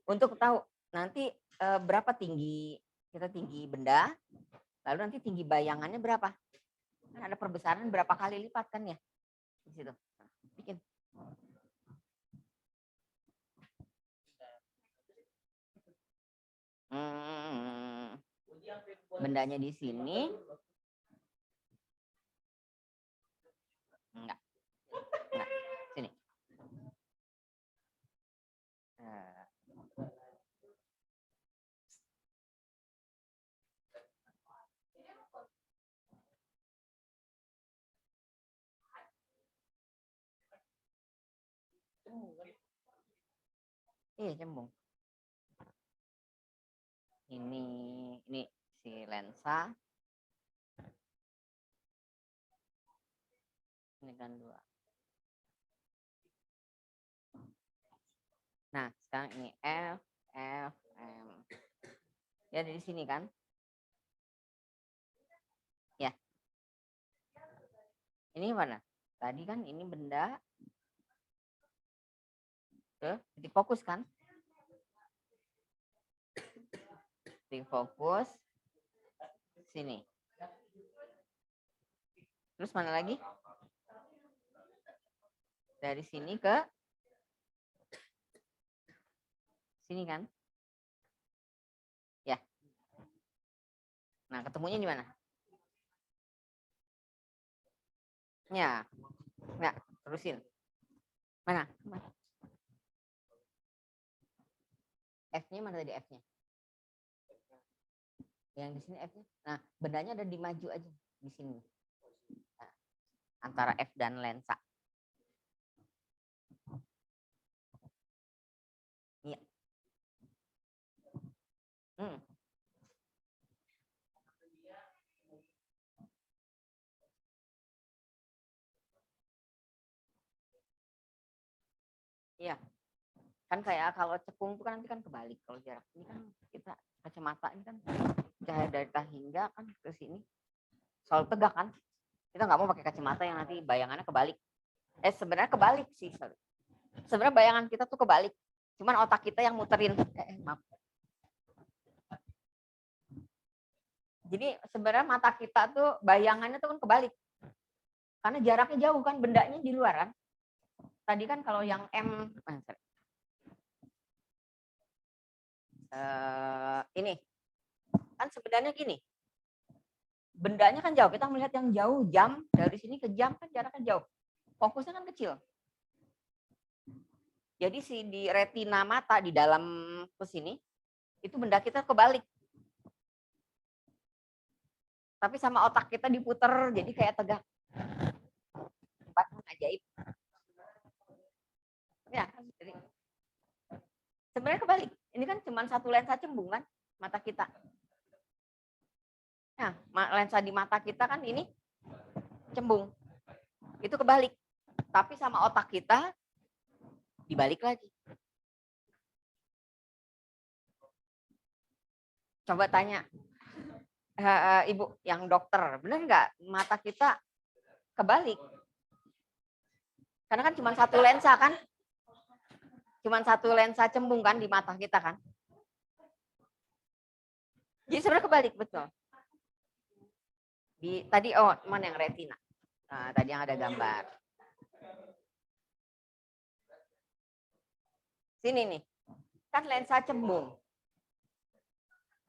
untuk tahu nanti berapa tinggi kita tinggi benda, lalu nanti tinggi bayangannya berapa. Kan ada perbesaran berapa kali lipat kan ya. Di situ. Nah, bikin. Bendanya di sini. Enggak. Sini. Cembung. Ini si lensa. Ini kan 2. Nah, sekarang ini F, M. Ya dari sini kan? Ya. Ini mana? Tadi kan ini benda ke titik fokus kan? Titik fokus sini. Terus mana lagi? Dari sini ke sini kan? Ya. Nah, ketemunya di mana? Ya. Nah, terusin. Mana? F-nya mana tadi F-nya? Yang di sini F-nya. Nah, bendanya ada di maju aja di sini. Nah, antara F dan lensa. Iya. Iya. Kan kayak kalau cekung itu kan nanti kan kebalik. Kalau jarak ini kan kita kacamata ini kan cahaya dari hingga kan ke sini selalu tegak kan. Kita nggak mau pakai kacamata yang nanti bayangannya kebalik. Sebenarnya kebalik sih. Sebenarnya bayangan kita tuh kebalik. Cuman otak kita yang muterin. Maaf. Jadi sebenarnya mata kita tuh bayangannya tuh kan kebalik. Karena jaraknya jauh kan, bendanya di luar kan. Tadi kan kalau yang M, ini kan sebenarnya gini, bendanya kan jauh, kita melihat yang jauh, jam dari sini ke jam kan jaraknya jauh, fokusnya kan kecil. Jadi di retina mata di dalam ke sini itu benda kita kebalik, tapi sama otak kita diputer jadi kayak tegak. Tempat ajaib. Ya, jadi sebenarnya kebalik. Ini kan cuma satu lensa cembung kan? mata kita. Nah, lensa di mata kita kan ini cembung. Itu kebalik. Tapi sama otak kita dibalik lagi. Coba tanya Ibu yang dokter, benar nggak mata kita kebalik? Karena kan cuma satu lensa kan? Cuma satu lensa cembung kan di mata kita kan? Jadi sebenarnya kebalik, betul. Tadi mana yang retina? Nah, tadi yang ada gambar. Sini nih, kan lensa cembung.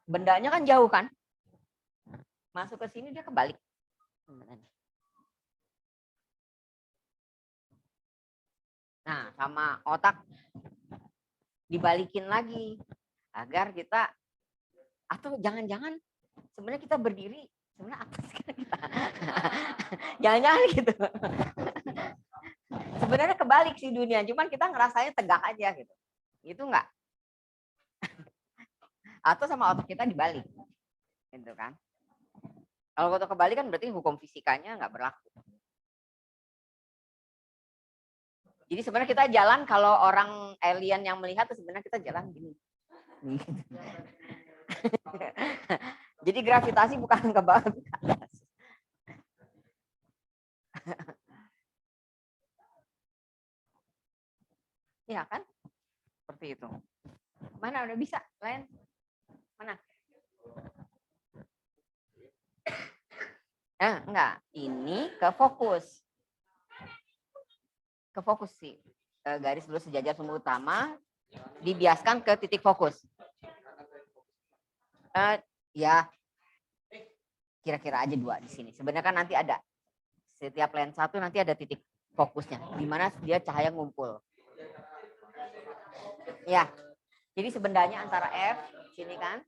Bendanya kan jauh kan? Masuk ke sini dia kebalik. Nah, sama otak dibalikin lagi agar kita, atau jangan-jangan sebenarnya kita berdiri sebenarnya atas kita. Jangan-jangan gitu. Sebenarnya kebalik sih dunia, cuman kita ngerasanya tegak aja gitu. Itu enggak? Atau sama otak kita dibalik. Gitu kan? Kalau otak kebalik kan berarti hukum fisikanya nggak berlaku. Jadi sebenarnya kita jalan, kalau orang alien yang melihat sebenarnya kita jalan gini. Jadi gravitasi bukan ke bawah, ke atas. Ya kan? Seperti itu. Mana udah bisa? Lain? Mana? Enggak. Ini ke fokus. Ke fokus sih. Garis dulu sejajar sumbu utama. Dibiaskan ke titik fokus. Ya. Kira-kira aja 2 di sini. Sebenarnya kan nanti ada. Setiap lensa itu nanti ada titik fokusnya. Di mana dia cahaya ngumpul. Ya. Jadi sebendanya antara F, sini kan.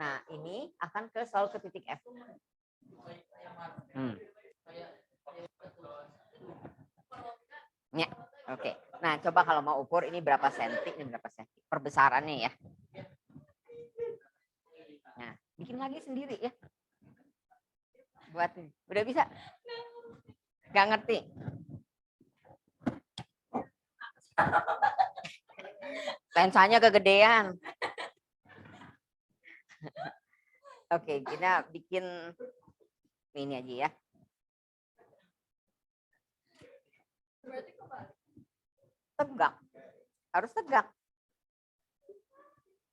Nah, ini akan selalu ke titik F. Ya, oke. Nah, coba kalau mau ukur ini berapa senti, ini berapa senti. Perbesarannya ya. Nah, bikin lagi sendiri ya. Buat ini. Udah bisa? Gak ngerti? Lensanya kegedean. Oke, kita bikin ini aja ya. Tegak. Harus tegak.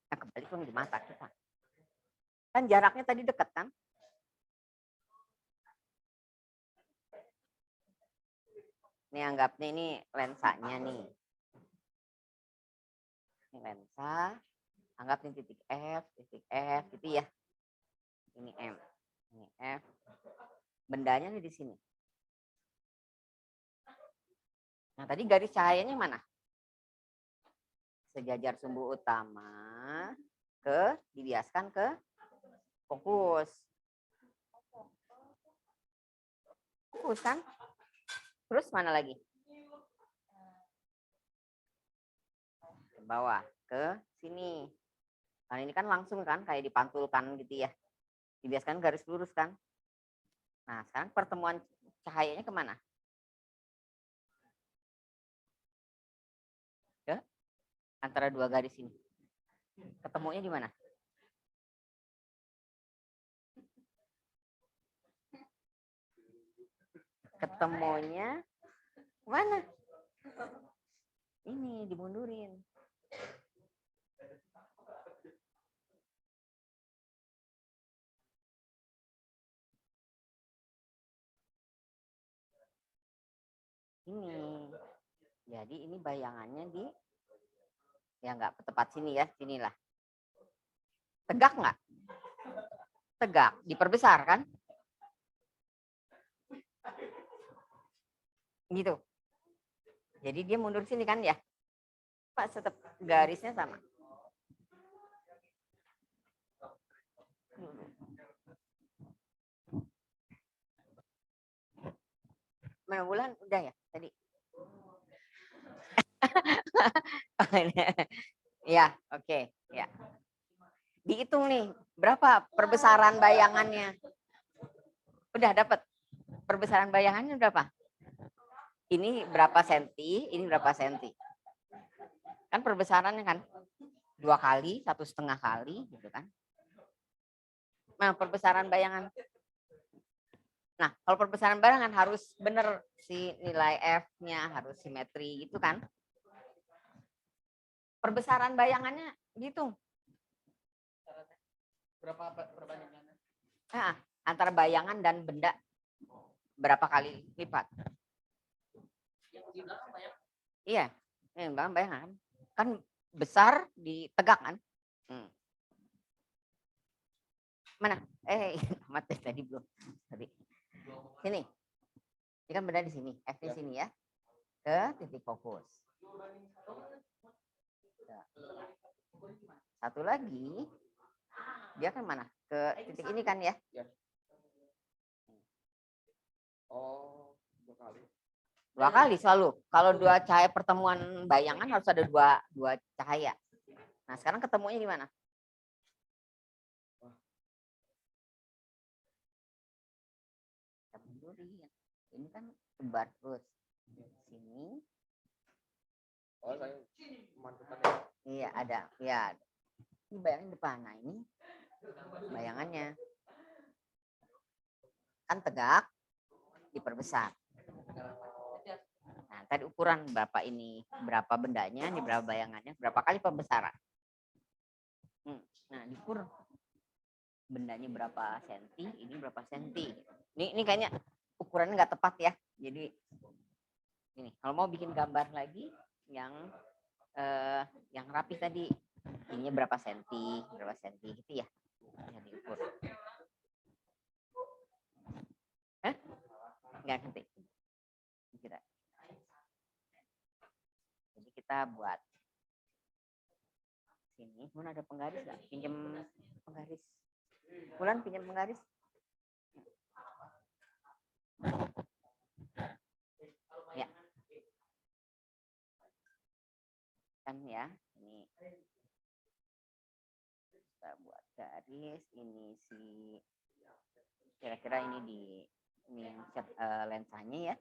Nah, kebalik dong di mata kita. Kan jaraknya tadi dekat kan? Ini anggapnya ini lensanya nih. Ini lensa. Anggap ini titik F gitu ya. Ini M. Ini F. Bendanya nih di sini. Nah, tadi garis cahayanya mana? Sejajar sumbu utama dibiaskan ke fokus. Fokus kan? Terus mana lagi? Ke bawah, ke sini. Nah, ini kan langsung kan, kayak dipantulkan gitu ya. Dibiaskan garis lurus kan? Nah, sekarang pertemuan cahayanya kemana? Ke antara 2 garis ini. Ketemunya di mana? Ketemunya mana? Ini dimundurin. Ini. Jadi ini bayangannya di, ya nggak tepat sini ya, sinilah. Tegak nggak? Tegak, diperbesar kan? Gitu. Jadi dia mundur sini kan ya? Pak, tetap garisnya sama. Mana bulan udah ya tadi? Ya, oke, ya. Dihitung nih, berapa perbesaran bayangannya? Udah dapat perbesaran bayangannya berapa? Ini berapa senti, ini berapa senti. Kan perbesarannya kan 2 kali, 1,5 kali gitu kan. Nah, perbesaran bayangan. Nah, kalau perbesaran bayangan harus benar si nilai F-nya harus simetri gitu kan. Perbesaran bayangannya gitu. Berapa perbandingannya? Nah, antara bayangan dan benda berapa kali lipat? Iya, bayangan kan besar ditegak kan. Mana? Mati tadi belum. Tadi. Sini. Ini kan benda di sini, F di sini ya. Ke titik fokus. Satu lagi, dia kan mana? Ke titik ini kan ya? Oh, 2 kali. 2 kali selalu. Kalau 2 cahaya pertemuan bayangan harus ada dua cahaya. Nah, sekarang ketemunya di mana? Ini kan sebar terus. Sini. Oh, saya mantukan ya. Iya, ada. Ya. Ini bayangan depan. Nah, ini bayangannya. Kan tegak, diperbesar. Nah, tadi ukuran berapa ini, berapa bendanya, ini berapa bayangannya, berapa kali pembesaran. Nah, diukur bendanya berapa senti, ini berapa senti. Ini kayaknya ukurannya nggak tepat ya. Jadi ini kalau mau bikin gambar lagi yang rapi tadi, ininya berapa senti gitu ya. Ya diukur. Nggak ngerti. Kira. Jadi kita buat sini. Mana ada penggaris nggak? Pinjam penggaris. Bulan pinjam penggaris. Ya. Kan ya, ini kita buat garis. Ini si kira-kira ini lensanya ya.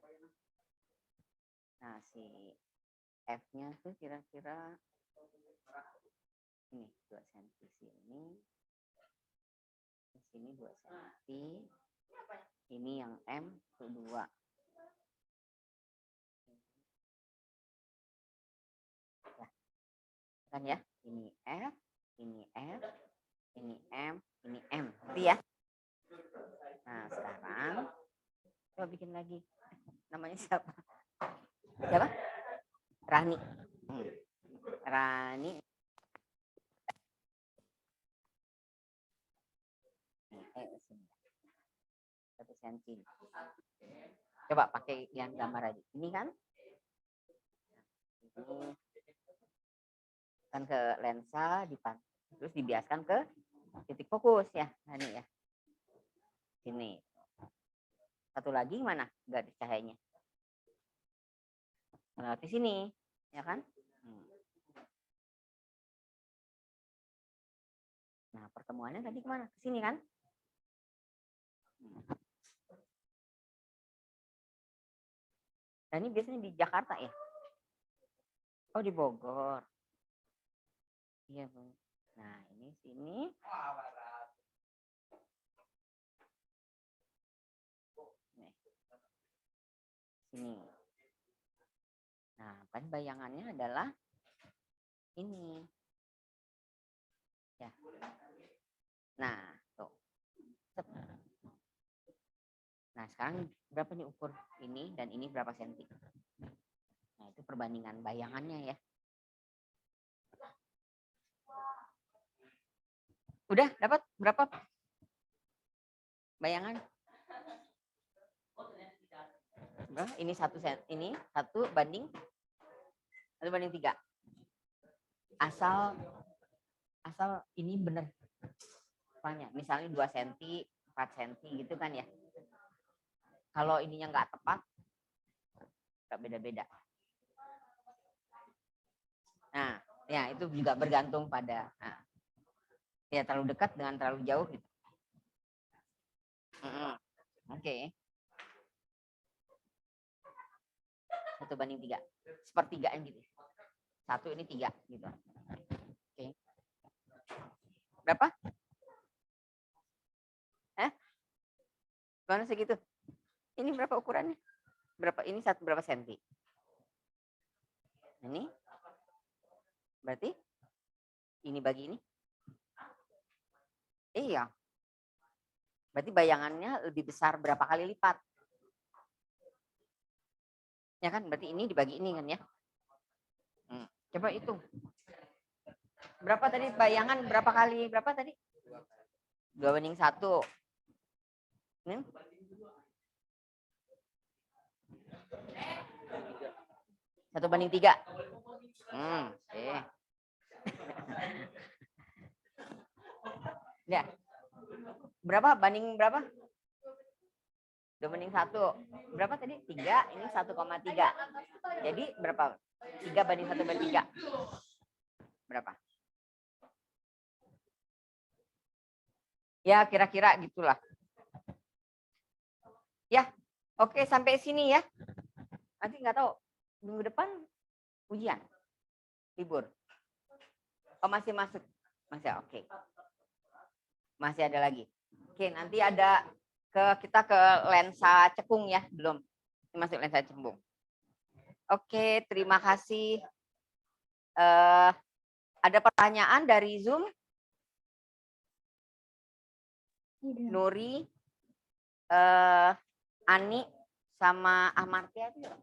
Nah, si F-nya tuh kira-kira ini 2 cm sini. Sini 2 cm. Ini yang M tuh 2. Ya. Kan ya, ini F, ini M, ini M, gitu ya. Nah, sekarang coba bikin lagi. Namanya siapa? Siapa? Rani. Rani. Satu senti. Coba pakai yang gambar aja. Ini kan? Ini kan ke lensa, terus dibiaskan ke titik fokus ya. Nah, ini ya. Sini. Satu lagi mana? Enggak ada cahayanya. Melewati sini, ya kan? Nah, pertemuannya tadi kemana? Ke sini kan? Nah, ini biasanya di Jakarta ya? Oh, di Bogor. Iya, Bu. Nah, ini sini. Nih. Sini. Nah, kan bayangannya adalah ini. Ya. Nah, tuh. Nah, sekarang berapa nih ukur ini dan ini berapa senti? Nah, itu perbandingan bayangannya ya. Udah dapat berapa bayangan? Ini 1 cm, ini 1 banding 3. Asal ini benar. Misalnya 2 cm, 4 cm gitu kan ya. Kalau ininya nggak tepat, nggak beda-beda. Nah, ya itu juga bergantung pada. Nah, Ya, terlalu dekat dengan terlalu jauh gitu. Oke. 1/3. Sepertigaan gitu. 1 ini 3 gitu. Oke. Berapa? Mana segitu? Ini berapa ukurannya? Berapa ini berapa senti? Ini? Berarti ini bagi ini? Iya. Berarti bayangannya lebih besar berapa kali lipat? Ya kan? Berarti ini dibagi ini kan ya? Coba hitung. Berapa tadi bayangan berapa kali? Berapa tadi? 2/1. Ini? 1/3. Oke. Ya. Berapa banding berapa? 2/1. Berapa tadi? 3, ini 1,3. Jadi berapa? 3/1/3. Berapa? Ya, kira-kira gitulah. Ya, oke sampai sini ya. Nanti nggak tahu minggu depan ujian, libur. Oh masih masuk, masih oke. Masih ada lagi. Oke, nanti ada kita ke lensa cekung ya, belum. Ini masuk lensa cekung. Oke, terima kasih. Ada pertanyaan dari Zoom? Nuri, Ani, sama Amarti aja.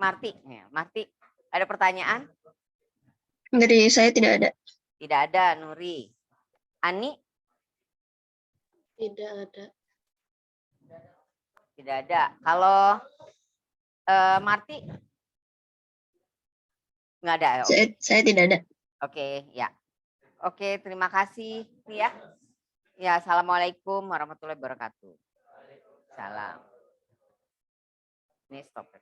Marti, ya, Marti, ada pertanyaan? Dari saya tidak ada. Tidak ada, Nuri. Ani? Tidak ada. Tidak ada. Kalau Marti? Nggak ada. Saya tidak ada. Oke, ya. Oke, terima kasih ya. Ya, assalamualaikum warahmatullahi wabarakatuh. Salam. Ini stop.